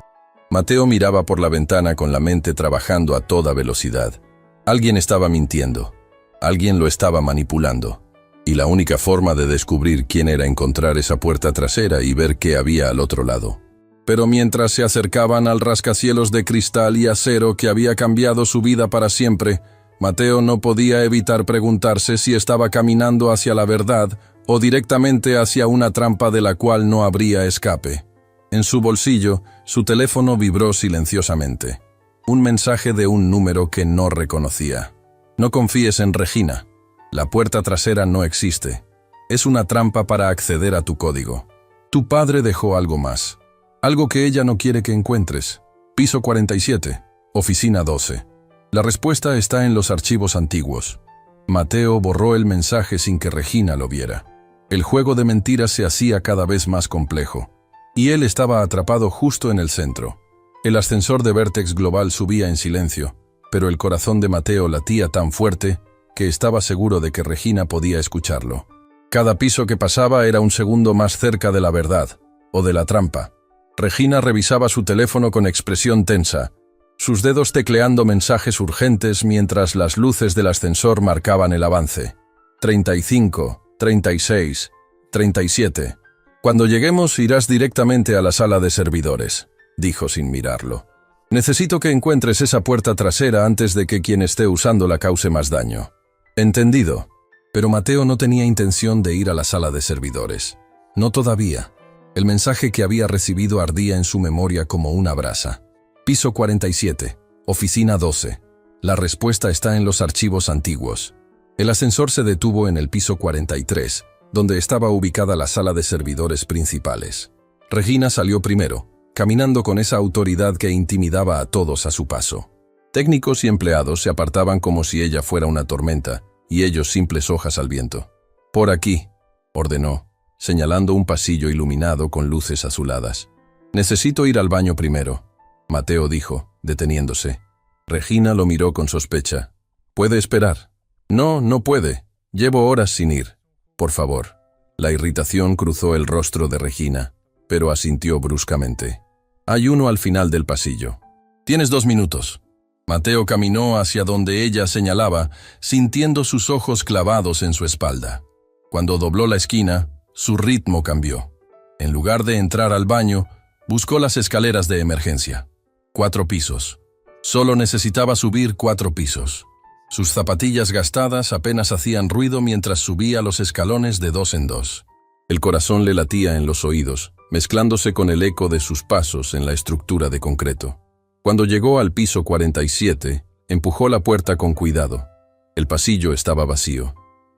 Mateo miraba por la ventana con la mente trabajando a toda velocidad. Alguien estaba mintiendo. Alguien lo estaba manipulando. Y la única forma de descubrir quién era encontrar esa puerta trasera y ver qué había al otro lado. Pero mientras se acercaban al rascacielos de cristal y acero que había cambiado su vida para siempre, Mateo no podía evitar preguntarse si estaba caminando hacia la verdad o directamente hacia una trampa de la cual no habría escape. En su bolsillo, su teléfono vibró silenciosamente. Un mensaje de un número que no reconocía. «No confíes en Regina. La puerta trasera no existe. Es una trampa para acceder a tu código. Tu padre dejó algo más. Algo que ella no quiere que encuentres. Piso 47, oficina 12. La respuesta está en los archivos antiguos». Mateo borró el mensaje sin que Regina lo viera. El juego de mentiras se hacía cada vez más complejo, y él estaba atrapado justo en el centro. El ascensor de Vertex Global subía en silencio, pero el corazón de Mateo latía tan fuerte que estaba seguro de que Regina podía escucharlo. Cada piso que pasaba era un segundo más cerca de la verdad, o de la trampa. Regina revisaba su teléfono con expresión tensa, sus dedos tecleando mensajes urgentes mientras las luces del ascensor marcaban el avance. 35, 36, 37. «Cuando lleguemos irás directamente a la sala de servidores», dijo sin mirarlo. «Necesito que encuentres esa puerta trasera antes de que quien esté usándola cause más daño». «Entendido». Pero Mateo no tenía intención de ir a la sala de servidores. No todavía. El mensaje que había recibido ardía en su memoria como una brasa. Piso 47, oficina 12. La respuesta está en los archivos antiguos. El ascensor se detuvo en el piso 43, donde estaba ubicada la sala de servidores principales. Regina salió primero, caminando con esa autoridad que intimidaba a todos a su paso. Técnicos y empleados se apartaban como si ella fuera una tormenta, y ellos simples hojas al viento. «Por aquí», ordenó, señalando un pasillo iluminado con luces azuladas. «Necesito ir al baño primero», Mateo dijo, deteniéndose. Regina lo miró con sospecha. «¿Puede esperar?» «No, no puede. Llevo horas sin ir. Por favor». La irritación cruzó el rostro de Regina, pero asintió bruscamente. «Hay uno al final del pasillo. Tienes 2 minutos». Mateo caminó hacia donde ella señalaba, sintiendo sus ojos clavados en su espalda. Cuando dobló la esquina, su ritmo cambió. En lugar de entrar al baño, buscó las escaleras de emergencia. 4 pisos. Solo necesitaba subir 4 pisos. Sus zapatillas gastadas apenas hacían ruido mientras subía los escalones de 2 en 2. El corazón le latía en los oídos, mezclándose con el eco de sus pasos en la estructura de concreto. Cuando llegó al piso 47, empujó la puerta con cuidado. El pasillo estaba vacío.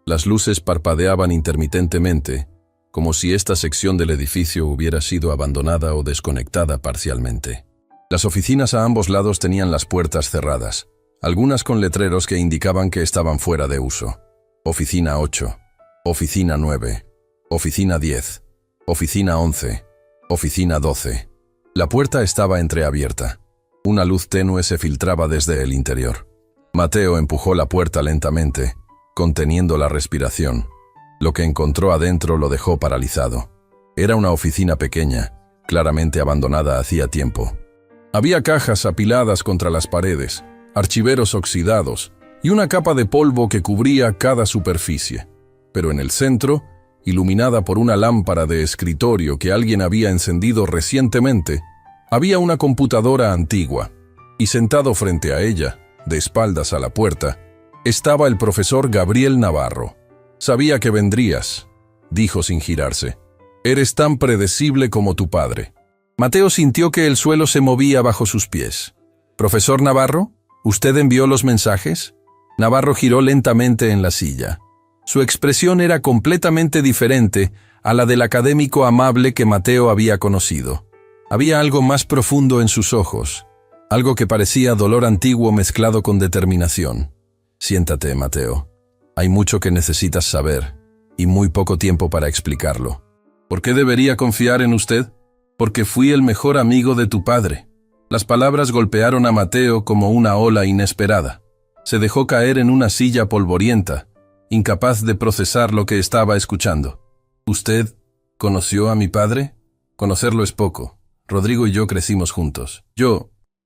Las luces parpadeaban intermitentemente, como si esta sección del edificio hubiera sido abandonada o desconectada parcialmente. Las oficinas a ambos lados tenían las puertas cerradas, algunas con letreros que indicaban que estaban fuera de uso. Oficina 8, Oficina 9, Oficina 10, Oficina 11, Oficina 12. La puerta estaba entreabierta. Una luz tenue se filtraba desde el interior. Mateo empujó la puerta lentamente, conteniendo la respiración. Lo que encontró adentro lo dejó paralizado. Era una oficina pequeña, claramente abandonada hacía tiempo. Había cajas apiladas contra las paredes, archiveros oxidados y una capa de polvo que cubría cada superficie. Pero en el centro, iluminada por una lámpara de escritorio que alguien había encendido recientemente, había una computadora antigua, y sentado frente a ella, de espaldas a la puerta, estaba el profesor Gabriel Navarro. «Sabía que vendrías», dijo sin girarse. «Eres tan predecible como tu padre». Mateo sintió que el suelo se movía bajo sus pies. «¿Profesor Navarro? ¿Usted envió los mensajes?» Navarro giró lentamente en la silla. Su expresión era completamente diferente a la del académico amable que Mateo había conocido. Había algo más profundo en sus ojos, algo que parecía dolor antiguo mezclado con determinación. «Siéntate, Mateo. Hay mucho que necesitas saber, y muy poco tiempo para explicarlo». «¿Por qué debería confiar en usted?» «Porque fui el mejor amigo de tu padre». Las palabras golpearon a Mateo como una ola inesperada. Se dejó caer en una silla polvorienta, incapaz de procesar lo que estaba escuchando. «¿Usted conoció a mi padre?» «Conocerlo es poco. Rodrigo y yo crecimos juntos.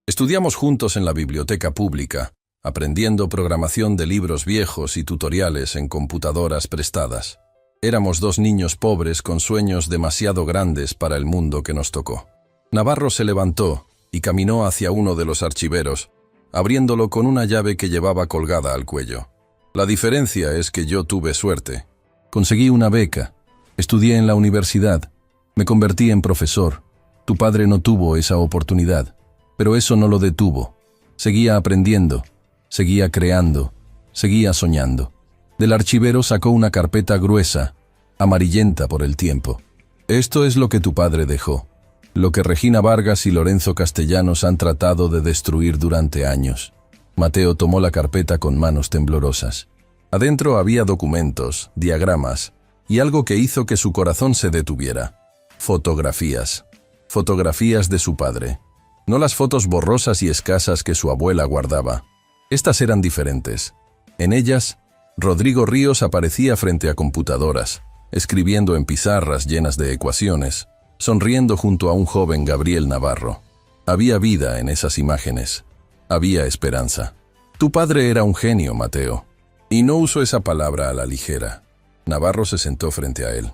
Estudiamos juntos en la biblioteca pública, aprendiendo programación de libros viejos y tutoriales en computadoras prestadas. Éramos 2 niños pobres con sueños demasiado grandes para el mundo que nos tocó». Navarro se levantó y caminó hacia uno de los archiveros, abriéndolo con una llave que llevaba colgada al cuello. «La diferencia es que yo tuve suerte. Conseguí una beca, estudié en la universidad, me convertí en profesor. Tu padre no tuvo esa oportunidad, pero eso no lo detuvo. Seguía aprendiendo, seguía creando, seguía soñando». Del archivero sacó una carpeta gruesa, amarillenta por el tiempo. «Esto es lo que tu padre dejó, lo que Regina Vargas y Lorenzo Castellanos han tratado de destruir durante años». Mateo tomó la carpeta con manos temblorosas. Adentro había documentos, diagramas y algo que hizo que su corazón se detuviera. Fotografías. Fotografías de su padre. No las fotos borrosas y escasas que su abuela guardaba. Estas eran diferentes. En ellas, Rodrigo Ríos aparecía frente a computadoras, escribiendo en pizarras llenas de ecuaciones, sonriendo junto a un joven Gabriel Navarro. Había vida en esas imágenes. Había esperanza. Tu padre era un genio, Mateo. Y no uso esa palabra a la ligera. Navarro se sentó frente a él.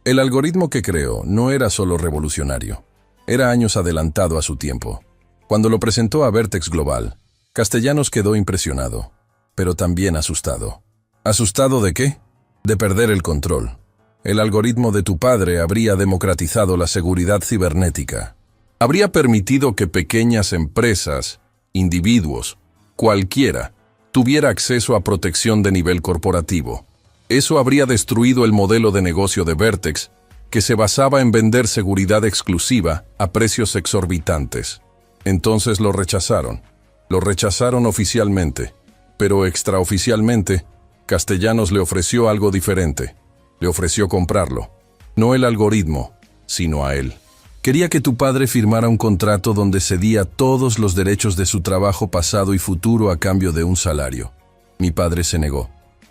El algoritmo que creó no era solo revolucionario. Era años adelantado a su tiempo. Cuando lo presentó a Vertex Global, Castellanos quedó impresionado, pero también asustado. ¿Asustado de qué? De perder el control. El algoritmo de tu padre habría democratizado la seguridad cibernética. Habría permitido que pequeñas empresas, individuos, cualquiera, tuviera acceso a protección de nivel corporativo. Eso habría destruido el modelo de negocio de Vertex, que se basaba en vender seguridad exclusiva a precios exorbitantes. Entonces lo rechazaron. Lo rechazaron oficialmente, pero extraoficialmente, Castellanos le ofreció algo diferente. Le ofreció comprarlo. No el algoritmo, sino a él. Quería que tu padre firmara un contrato donde cedía todos los derechos de su trabajo pasado y futuro a cambio de un salario. Mi padre se negó.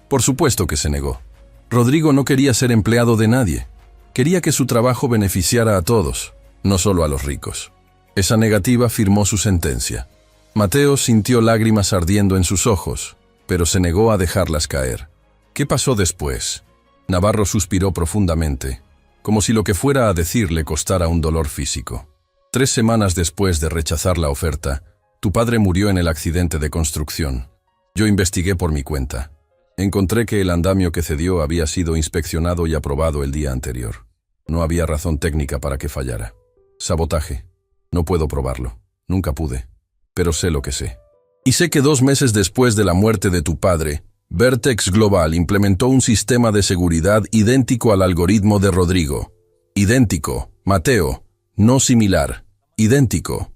Por supuesto que se negó. Rodrigo no quería ser empleado de nadie. Quería que su trabajo beneficiara a todos, no solo a los ricos. Esa negativa firmó su sentencia. Mateo sintió lágrimas ardiendo en sus ojos, pero se negó a dejarlas caer. ¿Qué pasó después? Navarro suspiró profundamente, como si lo que fuera a decir le costara un dolor físico. 3 semanas después de rechazar la oferta, tu padre murió en el accidente de construcción. Yo investigué por mi cuenta. Encontré que el andamio que cedió había sido inspeccionado y aprobado el día anterior. No había razón técnica para que fallara. Sabotaje. No puedo probarlo. Nunca pude. Pero sé lo que sé. Y sé que 2 meses después de la muerte de tu padre, Vertex Global implementó un sistema de seguridad idéntico al algoritmo de Rodrigo. Idéntico, Mateo, no similar. Idéntico.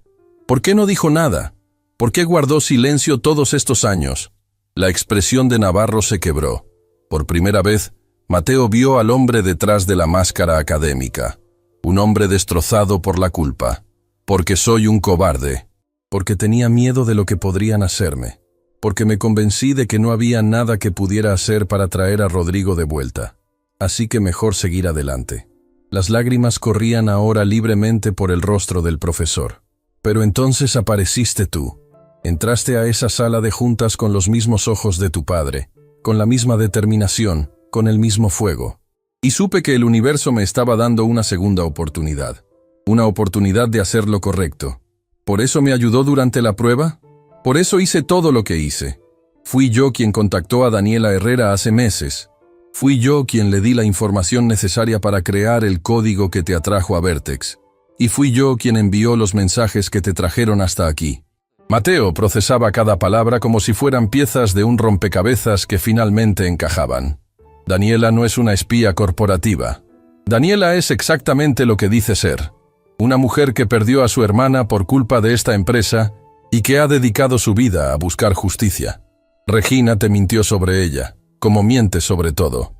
¿Por qué no dijo nada? ¿Por qué guardó silencio todos estos años? La expresión de Navarro se quebró. Por primera vez, Mateo vio al hombre detrás de la máscara académica. Un hombre destrozado por la culpa. Porque soy un cobarde. Porque tenía miedo de lo que podrían hacerme. Porque me convencí de que no había nada que pudiera hacer para traer a Rodrigo de vuelta. Así que mejor seguir adelante. Las lágrimas corrían ahora libremente por el rostro del profesor. Pero entonces apareciste tú. Entraste a esa sala de juntas con los mismos ojos de tu padre, con la misma determinación, con el mismo fuego. Y supe que el universo me estaba dando una segunda oportunidad. Una oportunidad de hacer lo correcto. ¿Por eso me ayudó durante la prueba? Por eso hice todo lo que hice. Fui yo quien contactó a Daniela Herrera hace meses. Fui yo quien le di la información necesaria para crear el código que te atrajo a Vertex. Y fui yo quien envió los mensajes que te trajeron hasta aquí. Mateo procesaba cada palabra como si fueran piezas de un rompecabezas que finalmente encajaban. Daniela no es una espía corporativa. Daniela es exactamente lo que dice ser. Una mujer que perdió a su hermana por culpa de esta empresa y que ha dedicado su vida a buscar justicia. Regina te mintió sobre ella, como miente sobre todo.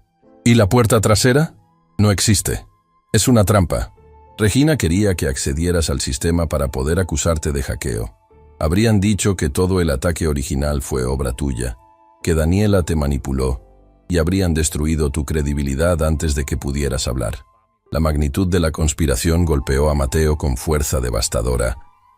¿Y la puerta trasera? No existe. Es una trampa. Regina quería que accedieras al sistema para poder acusarte de hackeo. Habrían dicho que todo el ataque original fue obra tuya, que Daniela te manipuló, y habrían destruido tu credibilidad antes de que pudieras hablar. La magnitud de la conspiración golpeó a Mateo con fuerza devastadora.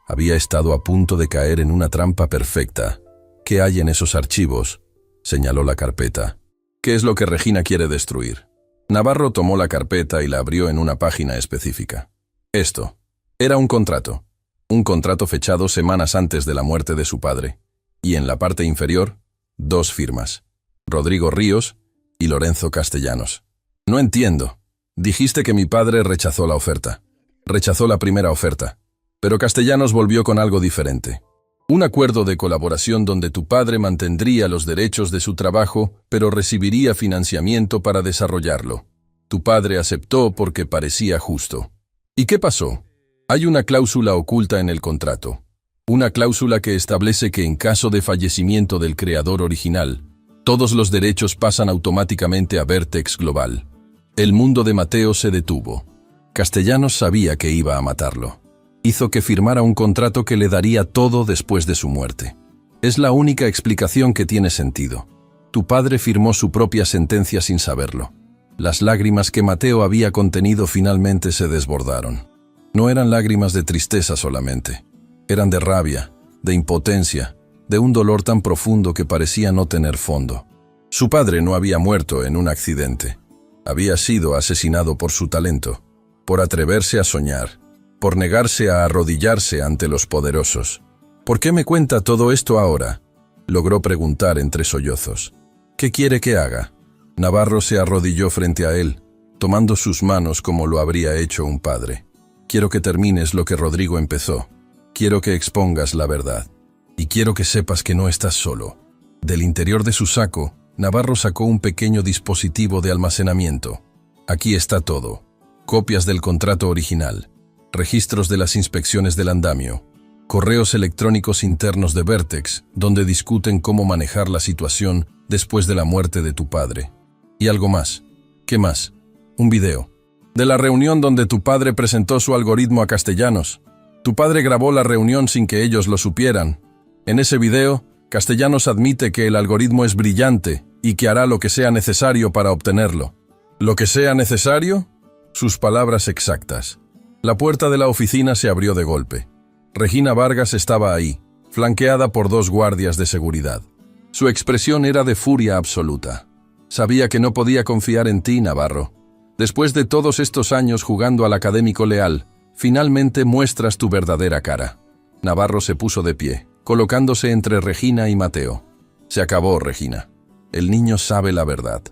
Había estado a punto de caer en una trampa perfecta. ¿Qué hay en esos archivos? Señaló la carpeta. ¿Qué es lo que Regina quiere destruir? Navarro tomó la carpeta y la abrió en una página específica. Esto era un contrato. Un contrato fechado semanas antes de la muerte de su padre. Y en la parte inferior, 2 firmas. Rodrigo Ríos y Lorenzo Castellanos. No entiendo. Dijiste que mi padre rechazó la oferta. Rechazó la primera oferta. Pero Castellanos volvió con algo diferente. Un acuerdo de colaboración donde tu padre mantendría los derechos de su trabajo, pero recibiría financiamiento para desarrollarlo. Tu padre aceptó porque parecía justo. ¿Y qué pasó? Hay una cláusula oculta en el contrato. Una cláusula que establece que en caso de fallecimiento del creador original, todos los derechos pasan automáticamente a Vertex Global. El mundo de Mateo se detuvo. Castellanos sabía que iba a matarlo. Hizo que firmara un contrato que le daría todo después de su muerte. Es la única explicación que tiene sentido. Tu padre firmó su propia sentencia sin saberlo. Las lágrimas que Mateo había contenido finalmente se desbordaron. No eran lágrimas de tristeza solamente. Eran de rabia, de impotencia, de un dolor tan profundo que parecía no tener fondo. Su padre no había muerto en un accidente. Había sido asesinado por su talento, por atreverse a soñar, por negarse a arrodillarse ante los poderosos. ¿Por qué me cuenta todo esto ahora? Logró preguntar entre sollozos. ¿Qué quiere que haga? Navarro se arrodilló frente a él, tomando sus manos como lo habría hecho un padre. Quiero que termines lo que Rodrigo empezó. Quiero que expongas la verdad. Y quiero que sepas que no estás solo. Del interior de su saco, Navarro sacó un pequeño dispositivo de almacenamiento. Aquí está todo. copias del contrato original, registros de las inspecciones del andamio, correos electrónicos internos de Vertex, donde discuten cómo manejar la situación después de la muerte de tu padre. Y algo más. ¿Qué más? Un video. De la reunión donde tu padre presentó su algoritmo a Castellanos. Tu padre grabó la reunión sin que ellos lo supieran. En ese video, Castellanos admite que el algoritmo es brillante y que hará lo que sea necesario para obtenerlo. ¿Lo que sea necesario? Sus palabras exactas. La puerta de la oficina se abrió de golpe. Regina Vargas estaba ahí, flanqueada por 2 guardias de seguridad. Su expresión era de furia absoluta. Sabía que no podía confiar en ti, Navarro. Después de todos estos años jugando al académico leal, finalmente muestras tu verdadera cara. Navarro se puso de pie, colocándose entre Regina y Mateo. Se acabó, Regina. El niño sabe la verdad.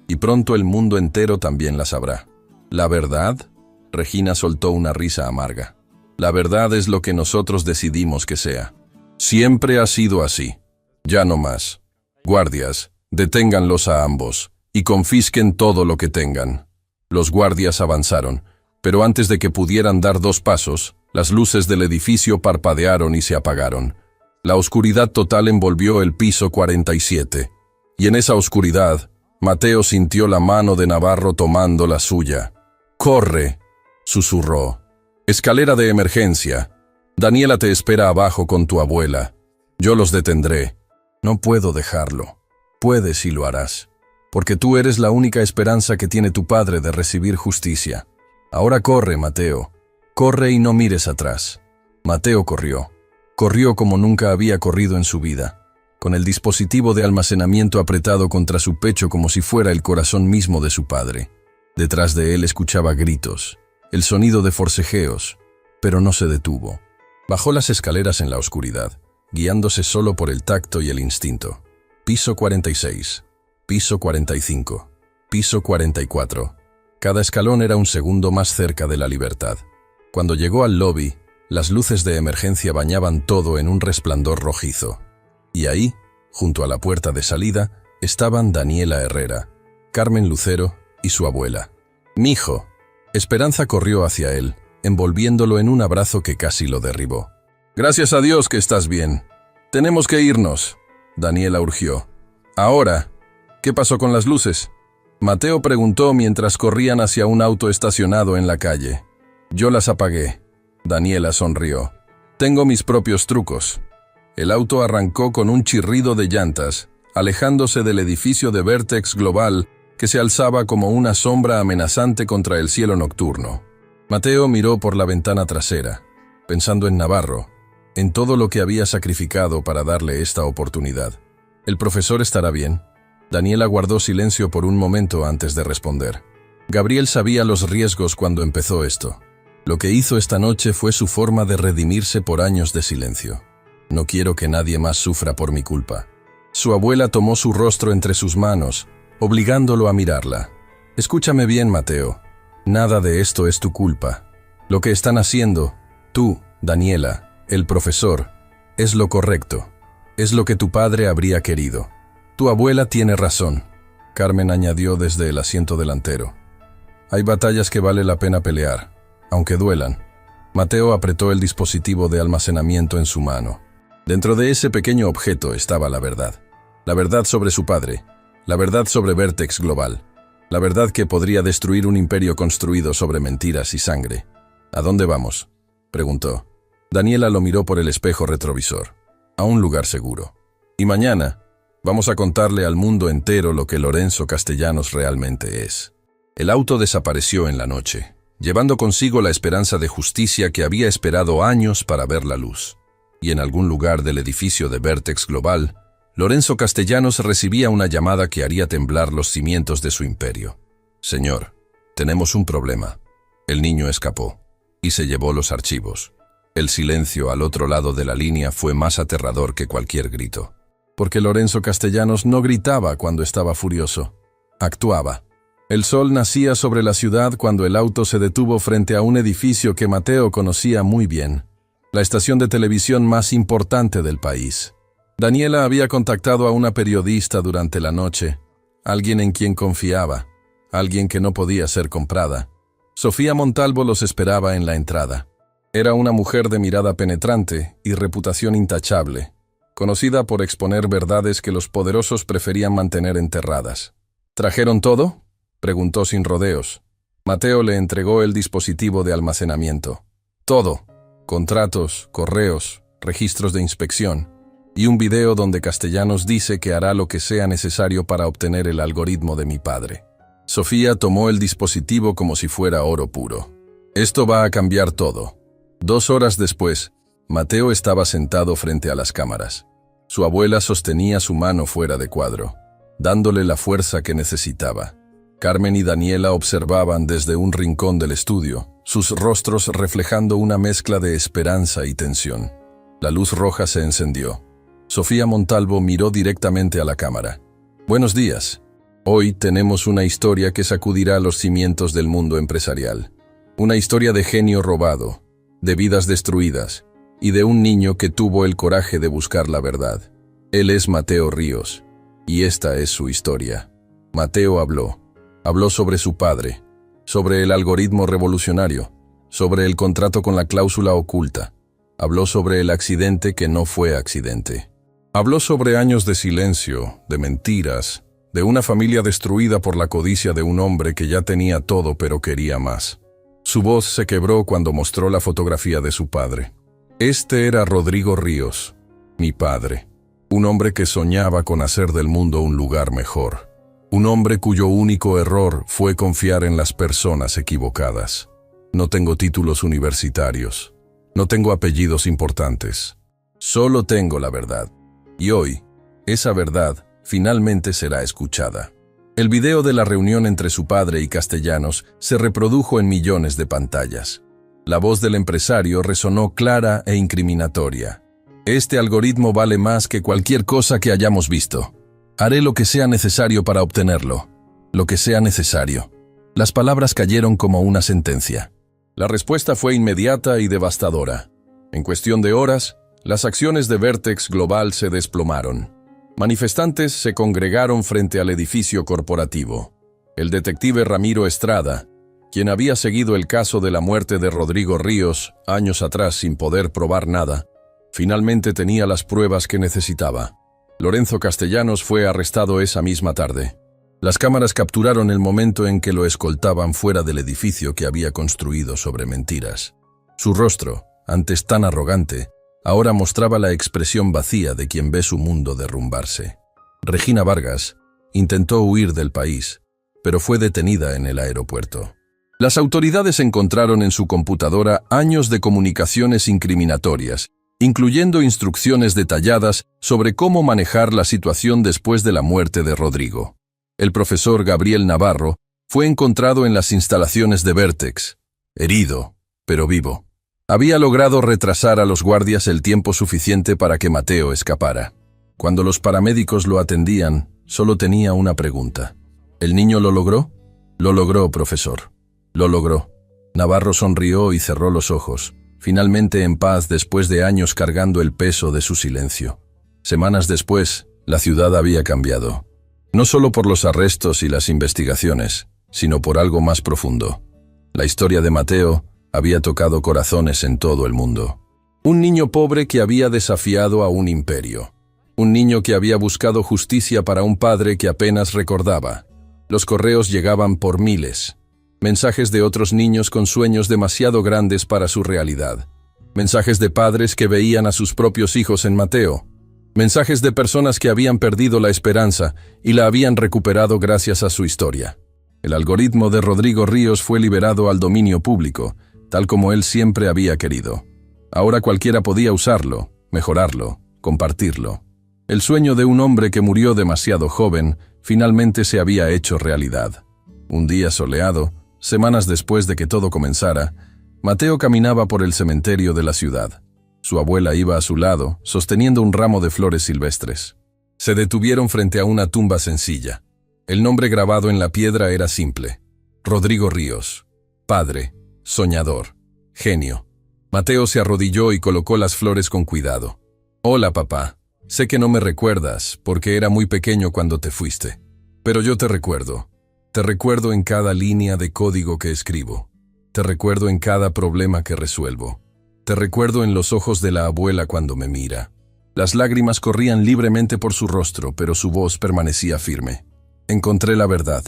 Y pronto el mundo entero también la sabrá. ¿La verdad? Regina soltó una risa amarga. La verdad es lo que nosotros decidimos que sea. Siempre ha sido así. Ya no más. Guardias, deténganlos a ambos y confisquen todo lo que tengan. Los guardias avanzaron, pero antes de que pudieran dar 2 pasos, las luces del edificio parpadearon y se apagaron. La oscuridad total envolvió el piso 47, y en esa oscuridad, Mateo sintió la mano de Navarro tomando la suya. «¡Corre!», susurró. «Escalera de emergencia. Daniela te espera abajo con tu abuela. Yo los detendré. No puedo dejarlo. Puedes y lo harás. Porque tú eres la única esperanza que tiene tu padre de recibir justicia. Ahora corre, Mateo. Corre y no mires atrás». Mateo corrió. Corrió como nunca había corrido en su vida, con el dispositivo de almacenamiento apretado contra su pecho como si fuera el corazón mismo de su padre. Detrás de él escuchaba gritos, el sonido de forcejeos, pero no se detuvo. Bajó las escaleras en la oscuridad, guiándose solo por el tacto y el instinto. Piso 46, piso 45, piso 44. Cada escalón era un segundo más cerca de la libertad. Cuando llegó al lobby, las luces de emergencia bañaban todo en un resplandor rojizo. Y ahí, junto a la puerta de salida, estaban Daniela Herrera, Carmen Lucero y su abuela. «Mijo». Esperanza corrió hacia él, envolviéndolo en un abrazo que casi lo derribó. «Gracias a Dios que estás bien. Tenemos que irnos», Daniela urgió. «Ahora, ¿qué pasó con las luces?», Mateo preguntó mientras corrían hacia un auto estacionado en la calle. «Yo las apagué», Daniela sonrió. «Tengo mis propios trucos». El auto arrancó con un chirrido de llantas, alejándose del edificio de Vertex Global que se alzaba como una sombra amenazante contra el cielo nocturno. Mateo miró por la ventana trasera, pensando en Navarro, en todo lo que había sacrificado para darle esta oportunidad. «¿El profesor estará bien?». Daniela guardó silencio por un momento antes de responder. Gabriel sabía los riesgos cuando empezó esto. Lo que hizo esta noche fue su forma de redimirse por años de silencio. «No quiero que nadie más sufra por mi culpa». Su abuela tomó su rostro entre sus manos, obligándolo a mirarla. «Escúchame bien, Mateo. Nada de esto es tu culpa. Lo que están haciendo, tú, Daniela, el profesor, es lo correcto. Es lo que tu padre habría querido. Tu abuela tiene razón», Carmen añadió desde el asiento delantero. «Hay batallas que vale la pena pelear, aunque duelan». Mateo apretó el dispositivo de almacenamiento en su mano. Dentro de ese pequeño objeto estaba la verdad. La verdad sobre su padre. La verdad sobre Vertex Global. La verdad que podría destruir un imperio construido sobre mentiras y sangre. «¿A dónde vamos?», preguntó. Daniela lo miró por el espejo retrovisor. «A un lugar seguro. Y mañana vamos a contarle al mundo entero lo que Lorenzo Castellanos realmente es». El auto desapareció en la noche, llevando consigo la esperanza de justicia que había esperado años para ver la luz. Y en algún lugar del edificio de Vertex Global, Lorenzo Castellanos recibía una llamada que haría temblar los cimientos de su imperio. «Señor, tenemos un problema». El niño escapó y se llevó los archivos. El silencio al otro lado de la línea fue más aterrador que cualquier grito. Porque Lorenzo Castellanos no gritaba cuando estaba furioso. Actuaba. El sol nacía sobre la ciudad cuando el auto se detuvo frente a un edificio que Mateo conocía muy bien. La estación de televisión más importante del país. Daniela había contactado a una periodista durante la noche, alguien en quien confiaba, alguien que no podía ser comprada. Sofía Montalvo los esperaba en la entrada. Era una mujer de mirada penetrante y reputación intachable, conocida por exponer verdades que los poderosos preferían mantener enterradas. ¿Trajeron todo?, preguntó sin rodeos. Mateo le entregó el dispositivo de almacenamiento. Todo: contratos, correos, registros de inspección y un video donde Castellanos dice que hará lo que sea necesario para obtener el algoritmo de mi padre. Sofía tomó el dispositivo como si fuera oro puro. Esto va a cambiar todo. 2 horas después, Mateo estaba sentado frente a las cámaras. Su abuela sostenía su mano fuera de cuadro, dándole la fuerza que necesitaba. Carmen y Daniela observaban desde un rincón del estudio, sus rostros reflejando una mezcla de esperanza y tensión. La luz roja se encendió. Sofía Montalvo miró directamente a la cámara. Buenos días. Hoy tenemos una historia que sacudirá los cimientos del mundo empresarial. Una historia de genio robado, de vidas destruidas y de un niño que tuvo el coraje de buscar la verdad. Él es Mateo Ríos, y esta es su historia. Mateo habló sobre su padre, sobre el algoritmo revolucionario, sobre el contrato con la cláusula oculta. Habló sobre el accidente que no fue accidente. Habló sobre años de silencio, de mentiras, de una familia destruida por la codicia de un hombre que ya tenía todo pero quería más. Su voz se quebró cuando mostró la fotografía de su padre. Este era Rodrigo Ríos, mi padre. Un hombre que soñaba con hacer del mundo un lugar mejor. Un hombre cuyo único error fue confiar en las personas equivocadas. No tengo títulos universitarios. No tengo apellidos importantes. Solo tengo la verdad. Y hoy, esa verdad finalmente será escuchada. El video de la reunión entre su padre y Castellanos se reprodujo en millones de pantallas. La voz del empresario resonó clara e incriminatoria. Este algoritmo vale más que cualquier cosa que hayamos visto. Haré lo que sea necesario para obtenerlo. Lo que sea necesario. Las palabras cayeron como una sentencia. La respuesta fue inmediata y devastadora. En cuestión de horas, las acciones de Vertex Global se desplomaron. Manifestantes se congregaron frente al edificio corporativo. El detective Ramiro Estrada, quien había seguido el caso de la muerte de Rodrigo Ríos años atrás sin poder probar nada, finalmente tenía las pruebas que necesitaba. Lorenzo Castellanos fue arrestado esa misma tarde. Las cámaras capturaron el momento en que lo escoltaban fuera del edificio que había construido sobre mentiras. Su rostro, antes tan arrogante, ahora mostraba la expresión vacía de quien ve su mundo derrumbarse. Regina Vargas intentó huir del país, pero fue detenida en el aeropuerto. Las autoridades encontraron en su computadora años de comunicaciones incriminatorias, incluyendo instrucciones detalladas sobre cómo manejar la situación después de la muerte de Rodrigo. El profesor Gabriel Navarro fue encontrado en las instalaciones de Vertex, herido, pero vivo. Había logrado retrasar a los guardias el tiempo suficiente para que Mateo escapara. Cuando los paramédicos lo atendían, solo tenía una pregunta. ¿El niño lo logró? Lo logró, profesor. Lo logró. Navarro sonrió y cerró los ojos, finalmente en paz después de años cargando el peso de su silencio. Semanas después, la ciudad había cambiado. No solo por los arrestos y las investigaciones, sino por algo más profundo. La historia de Mateo había tocado corazones en todo el mundo. Un niño pobre que había desafiado a un imperio. Un niño que había buscado justicia para un padre que apenas recordaba. Los correos llegaban por miles. Mensajes de otros niños con sueños demasiado grandes para su realidad. Mensajes de padres que veían a sus propios hijos en Mateo. Mensajes de personas que habían perdido la esperanza y la habían recuperado gracias a su historia. El algoritmo de Rodrigo Ríos fue liberado al dominio público, tal como él siempre había querido. Ahora cualquiera podía usarlo, mejorarlo, compartirlo. El sueño de un hombre que murió demasiado joven finalmente se había hecho realidad. Un día soleado, semanas después de que todo comenzara, Mateo caminaba por el cementerio de la ciudad. Su abuela iba a su lado, sosteniendo un ramo de flores silvestres. Se detuvieron frente a una tumba sencilla. El nombre grabado en la piedra era simple: Rodrigo Ríos, padre, soñador, genio. Mateo se arrodilló y colocó las flores con cuidado. Hola, papá. Sé que no me recuerdas, porque era muy pequeño cuando te fuiste. Pero yo te recuerdo. Te recuerdo en cada línea de código que escribo. Te recuerdo en cada problema que resuelvo. Te recuerdo en los ojos de la abuela cuando me mira. Las lágrimas corrían libremente por su rostro, pero su voz permanecía firme. Encontré la verdad.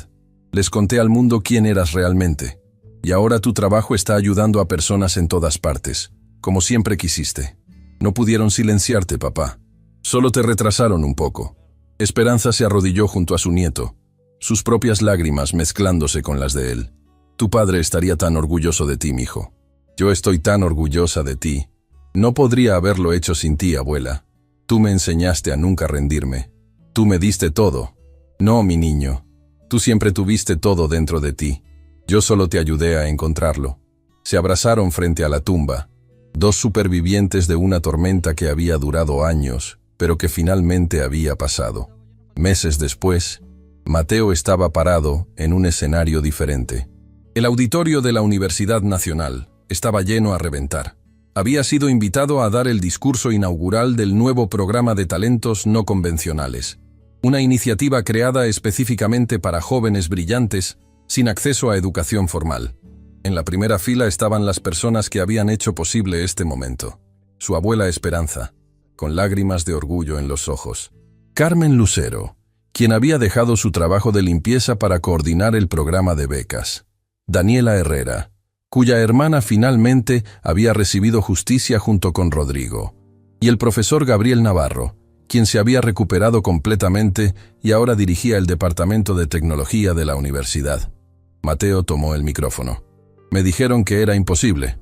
Les conté al mundo quién eras realmente. Y ahora tu trabajo está ayudando a personas en todas partes, como siempre quisiste. No pudieron silenciarte, papá. Solo te retrasaron un poco. Esperanza se arrodilló junto a su nieto, sus propias lágrimas mezclándose con las de él. Tu padre estaría tan orgulloso de ti, mijo. Yo estoy tan orgullosa de ti. No podría haberlo hecho sin ti, abuela. Tú me enseñaste a nunca rendirme. Tú me diste todo. No, mi niño. Tú siempre tuviste todo dentro de ti. Yo solo te ayudé a encontrarlo. Se abrazaron frente a la tumba, dos supervivientes de una tormenta que había durado años, pero que finalmente había pasado. Meses después, Mateo estaba parado en un escenario diferente. El auditorio de la Universidad Nacional estaba lleno a reventar. Había sido invitado a dar el discurso inaugural del nuevo programa de talentos no convencionales, una iniciativa creada específicamente para jóvenes brillantes sin acceso a educación formal. En la primera fila estaban las personas que habían hecho posible este momento. Su abuela Esperanza, con lágrimas de orgullo en los ojos. Carmen Lucero, quien había dejado su trabajo de limpieza para coordinar el programa de becas. Daniela Herrera, cuya hermana finalmente había recibido justicia junto con Rodrigo. Y el profesor Gabriel Navarro, quien se había recuperado completamente y ahora dirigía el departamento de tecnología de la universidad. Mateo tomó el micrófono. Me dijeron que era imposible.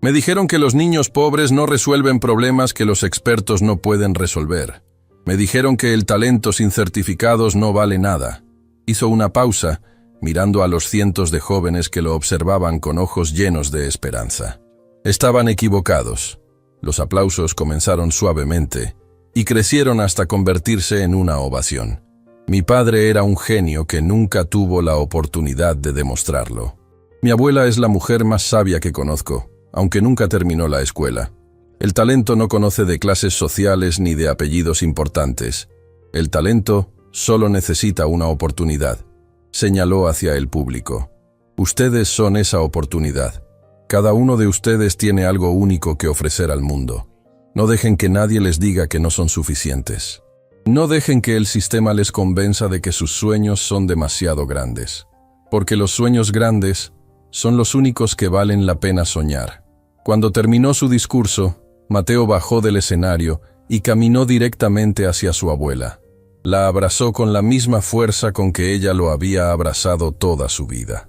Me dijeron que los niños pobres no resuelven problemas que los expertos no pueden resolver. Me dijeron que el talento sin certificados no vale nada. Hizo una pausa, mirando a los cientos de jóvenes que lo observaban con ojos llenos de esperanza. Estaban equivocados. Los aplausos comenzaron suavemente y crecieron hasta convertirse en una ovación. Mi padre era un genio que nunca tuvo la oportunidad de demostrarlo. Mi abuela es la mujer más sabia que conozco, aunque nunca terminó la escuela. El talento no conoce de clases sociales ni de apellidos importantes. El talento solo necesita una oportunidad. Señaló hacia el público. Ustedes son esa oportunidad. Cada uno de ustedes tiene algo único que ofrecer al mundo. No dejen que nadie les diga que no son suficientes. No dejen que el sistema les convenza de que sus sueños son demasiado grandes. Porque los sueños grandes son los únicos que valen la pena soñar. Cuando terminó su discurso, Mateo bajó del escenario y caminó directamente hacia su abuela. La abrazó con la misma fuerza con que ella lo había abrazado toda su vida.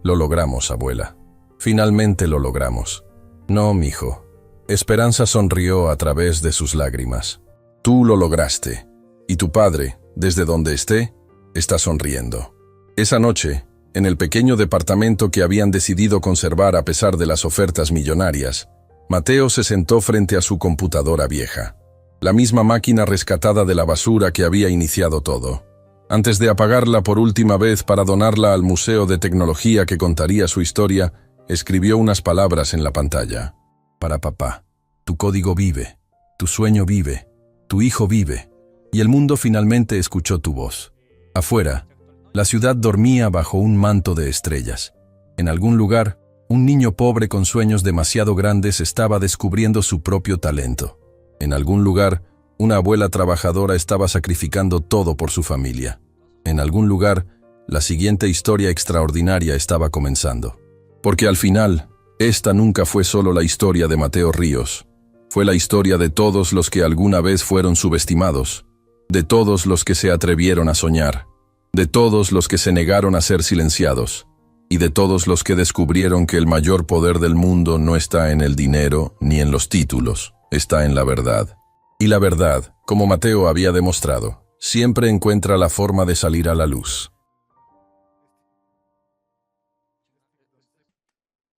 Lo logramos, abuela. Finalmente lo logramos. No, mijo. Esperanza sonrió a través de sus lágrimas. Tú lo lograste. Y tu padre, desde donde esté, está sonriendo. Esa noche, en el pequeño departamento que habían decidido conservar a pesar de las ofertas millonarias, Mateo se sentó frente a su computadora vieja. La misma máquina rescatada de la basura que había iniciado todo. Antes de apagarla por última vez para donarla al Museo de Tecnología que contaría su historia, escribió unas palabras en la pantalla. Para papá, tu código vive, tu sueño vive, tu hijo vive, y el mundo finalmente escuchó tu voz. Afuera, la ciudad dormía bajo un manto de estrellas. En algún lugar, un niño pobre con sueños demasiado grandes estaba descubriendo su propio talento. En algún lugar, una abuela trabajadora estaba sacrificando todo por su familia. En algún lugar, la siguiente historia extraordinaria estaba comenzando. Porque al final, esta nunca fue solo la historia de Mateo Ríos. Fue la historia de todos los que alguna vez fueron subestimados, de todos los que se atrevieron a soñar, de todos los que se negaron a ser silenciados, y de todos los que descubrieron que el mayor poder del mundo no está en el dinero ni en los títulos, está en la verdad. Y la verdad, como Mateo había demostrado, siempre encuentra la forma de salir a la luz.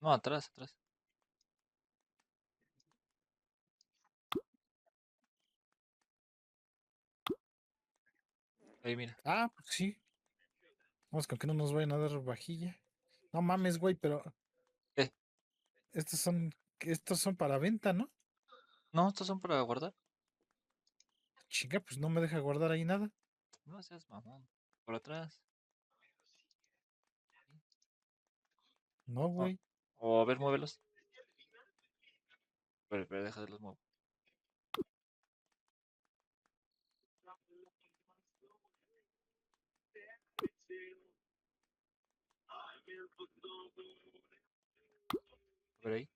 No, atrás, atrás. Ahí, mira. Ah, pues sí. Vamos con que no nos vayan a dar vajilla. No mames, güey, pero ¿Qué? estos son para venta, ¿no? No, estos son para guardar. Chinga, pues no me deja guardar ahí nada. No seas mamón. Por atrás. No, No, güey. O a ver, muévelos. Pero deja de los muevo. A ver ahí.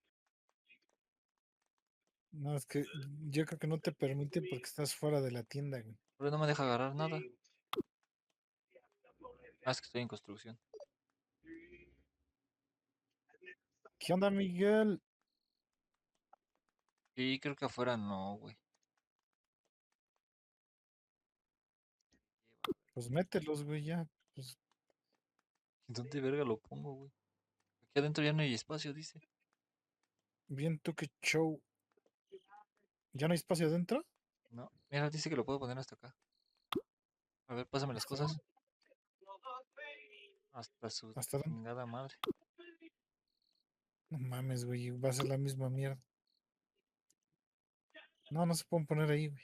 No, es que yo creo que no te permite porque estás fuera de la tienda, güey. Pero no me deja agarrar nada. Ah, es que estoy en construcción. ¿Qué onda, Miguel? Y creo que afuera no, güey. Pues mételos, güey, ya. Pues ¿Dónde verga lo pongo, güey? Aquí adentro ya no hay espacio, dice. bien tú que show. ¿Ya no hay espacio adentro? No, mira, dice que lo puedo poner hasta acá. A ver, pásame las ¿Hasta cosas. dónde? Hasta su ¿Hasta dónde? chingada madre. No mames, güey, va a ser la misma mierda. No, no se pueden poner ahí, güey.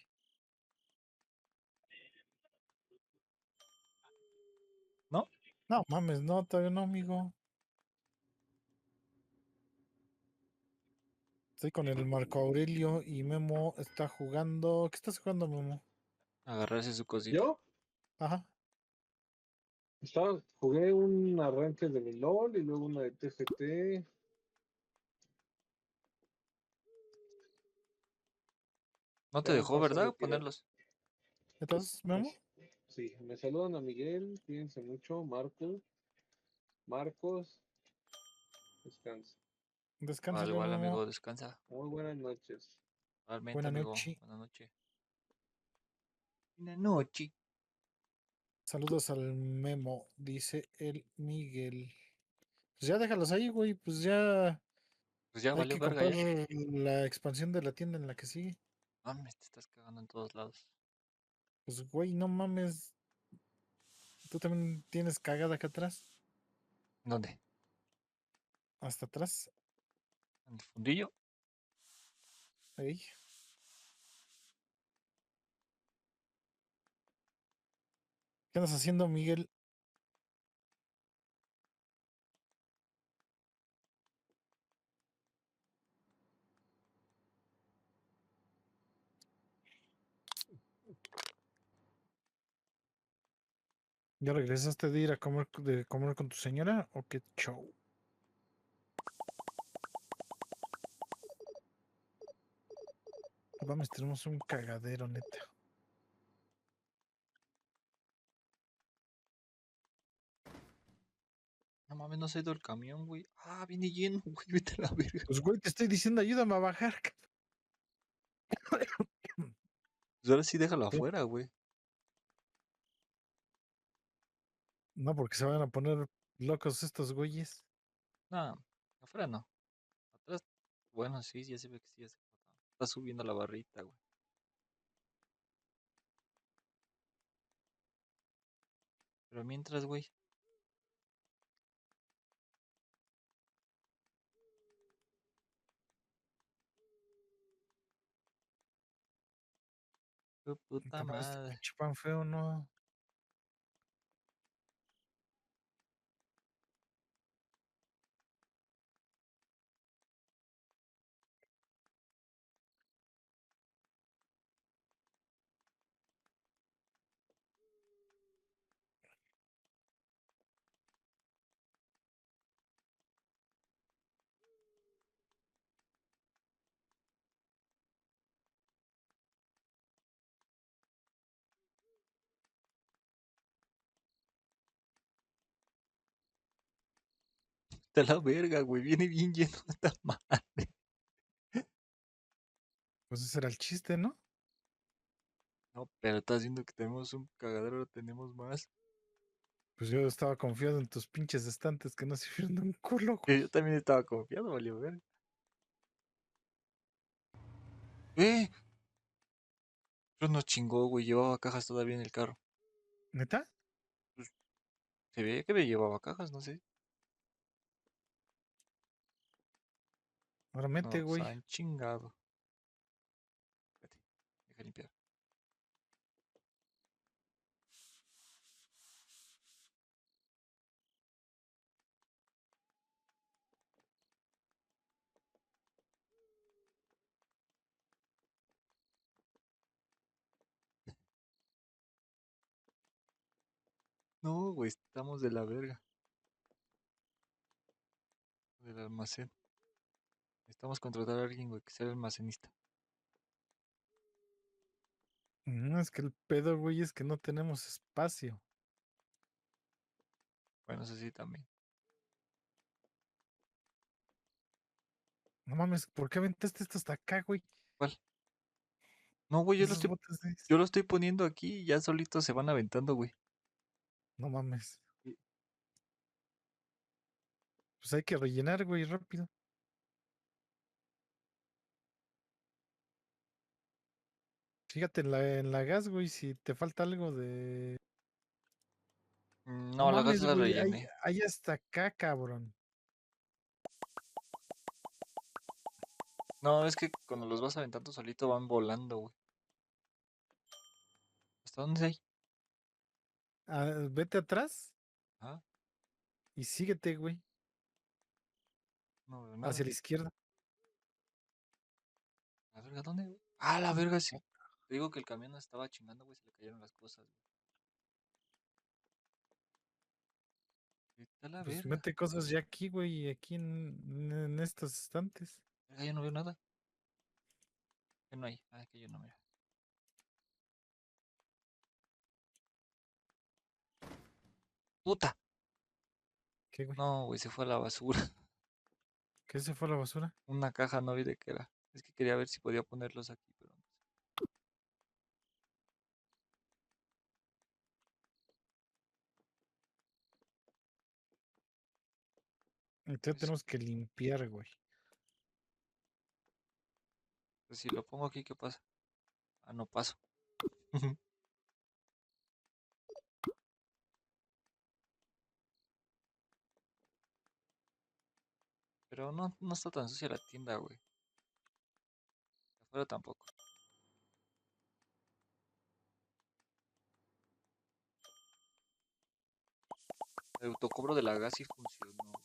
¿No? No mames, no, todavía no, amigo. Estoy con el Marco Aurelio y Memo está jugando. ¿Qué estás jugando, Memo? Agarrarse su cosita. Yo Ajá. jugué un arranque de mi LOL y luego una de TFT. No te Ya me dejó, paso a ¿verdad? retirar. Ponerlos. ¿Estás, Me- Memo? Sí, me saludan a Miguel, cuídense mucho, Marcos, descansa. Descansa Vale, ya, igual, Memo. amigo, descansa. Muy buenas noches. Realmente, Buena amigo. noche. Buenas noches. Buenas noches. Saludos al Memo, dice el Miguel. Pues ya déjalos ahí, güey. Pues ya Pues ya hay valió que verga, comprar ya. la expansión de la tienda en la que sigue. Mames, te estás cagando en todos lados. Pues, güey, no mames. Tú también tienes cagada acá atrás. ¿Dónde? Hasta atrás. ¿En el fundillo? Ahí. ¿Qué andas haciendo, Miguel? ¿Ya regresaste de ir a comer, de comer con tu señora o qué show? Vamos, tenemos un cagadero, neta. No mames, no se ha ido el camión, güey. Ah, viene lleno, güey. Vete a la verga. Pues, güey, te estoy diciendo, ayúdame a bajar. Pues ahora sí déjalo Sí. afuera, güey. No, porque se van a poner locos estos güeyes. No, afuera no. Atrás, bueno, sí, ya se ve que sí, ya se está subiendo la barrita, güey. Pero mientras, güey. Tu puta Te parece madre. pinche pan feo, ¿no? Está la verga, güey. Viene bien lleno esta madre. Pues ese era el chiste, ¿no? No, pero estás viendo que tenemos un cagadero, tenemos más. Pues yo estaba confiado en tus pinches estantes que no sirvieron de un culo, Que güey. yo también estaba confiado, valió verga. ¡Eh! Pero no chingó, güey. Llevaba cajas todavía en el carro. ¿Neta? Pues, se veía que me llevaba cajas, no sé. Ahora mete, Nos güey. han chingado. Espérate, deja limpiar. No, güey, estamos de la verga. Del almacén. Necesitamos contratar a alguien, güey, que sea el almacenista. No, es que el pedo, güey, es que no tenemos espacio. Bueno, eso sí también. No mames, ¿por qué aventaste esto hasta acá, güey? ¿Cuál? No, güey, Esos botes de... yo lo estoy poniendo aquí y ya solitos se van aventando, güey. No mames. Sí. Pues hay que rellenar, güey, rápido. Fíjate en la gas, güey, si te falta algo de... No No, la gas mames, la güey, rellené. hay hasta acá, cabrón. No, es que cuando los vas aventando solito van volando, güey. ¿Hasta dónde hay? Ah, vete atrás Ah, y síguete, güey, no veo nada. hacia la izquierda. ¿La verga dónde, güey? Ah, la verga sí. Te digo que el camión nos estaba chingando, güey, se le cayeron las cosas, güey. Vete a la Pues verga. mete cosas ya aquí, güey, aquí en estos estantes. Verga, yo no veo nada. ¿Qué no hay? Ah, que yo no, mira. ¡Puta! ¿Qué, güey? No, güey, se fue a la basura. ¿Qué se fue a la basura? Una caja, no vi de qué era. Es que quería ver si podía ponerlos aquí, pero no sé. Entonces Pues, tenemos que limpiar, güey. pues si lo pongo aquí, ¿qué pasa? Ah, no paso. Pero no está tan sucia la tienda, güey. Afuera tampoco. El autocobro de la gas sí funcionó, güey.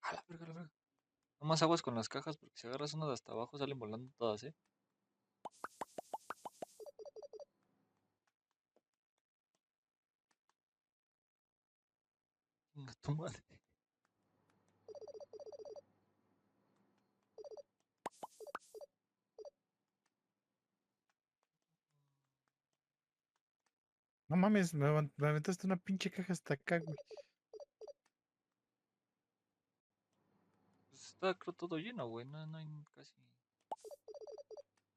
A la verga, la verga. No más aguas con las cajas porque si agarras una de hasta abajo salen volando todas, ¿eh? Chinga tu madre. No mames, me aventaste una pinche caja hasta acá, güey. Pues está creo todo lleno, güey. No hay casi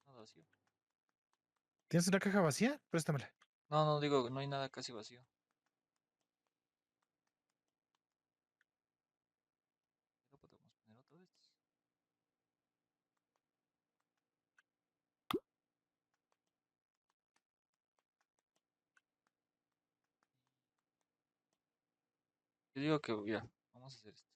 nada vacío. ¿Tienes una caja vacía? Préstamela. No digo, no hay nada casi vacío. Pero podemos poner otra vez. Yo digo que, mira, vamos a hacer esto.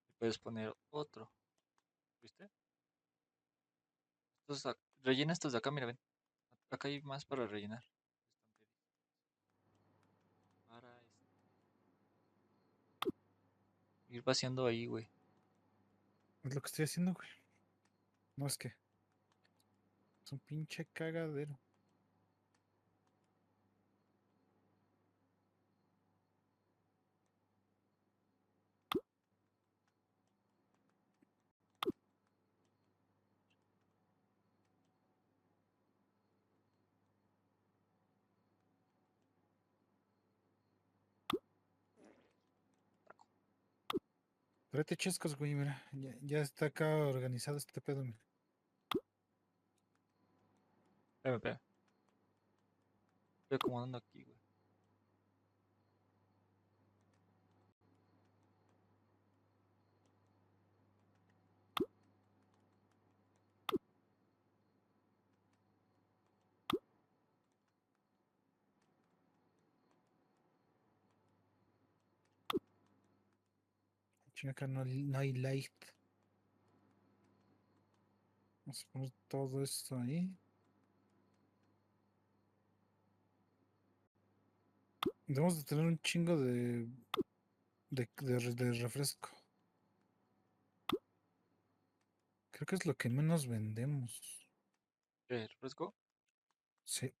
Y puedes poner otro. ¿Viste? Rellena estos de acá, mira, ven. Acá hay más para rellenar. Para ir vaciando ahí, güey. Es lo que estoy haciendo, güey. No es que es un pinche cagadero. Tráete chescos, güey, mira. Ya está acá organizado este pedo, mira. Espérame. Estoy acomodando aquí, güey. Chinga, acá no hay light. Vamos a poner todo esto ahí. Debemos de tener un chingo de refresco. Creo que es lo que menos vendemos. ¿Qué? ¿Refresco? Sí.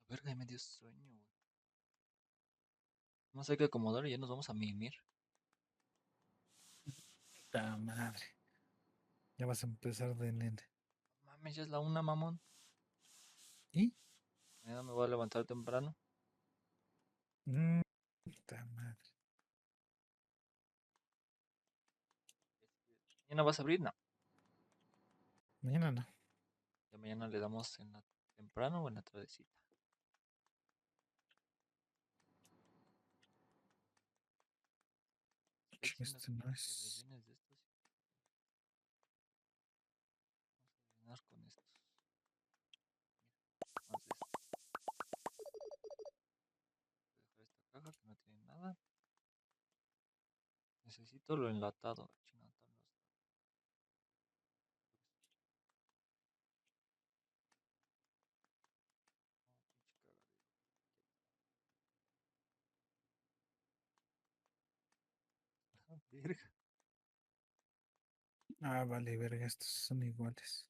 La verga, ya me dio sueño, güey. Más hay que acomodar y ya nos vamos a mimir. ¡Ta madre! Ya vas a empezar de nene. Mames, ya es la una, mamón. ¿Y? Mañana me voy a levantar temprano. ¡Ta madre! ¿Mañana vas a abrir? No. Mañana no. Ya mañana le damos en la temprano o en la tardecita. Estoy Chinga, diciendo este no que es. rellenes de estos. Vamos a rellenar con estos. Mira, más de esto. Voy a dejar esta caja que no tiene nada. Necesito lo enlatado. Chingada, tal, no está. No, pinche cagadero. Ah, verga. Ah, vale, verga, estos son iguales.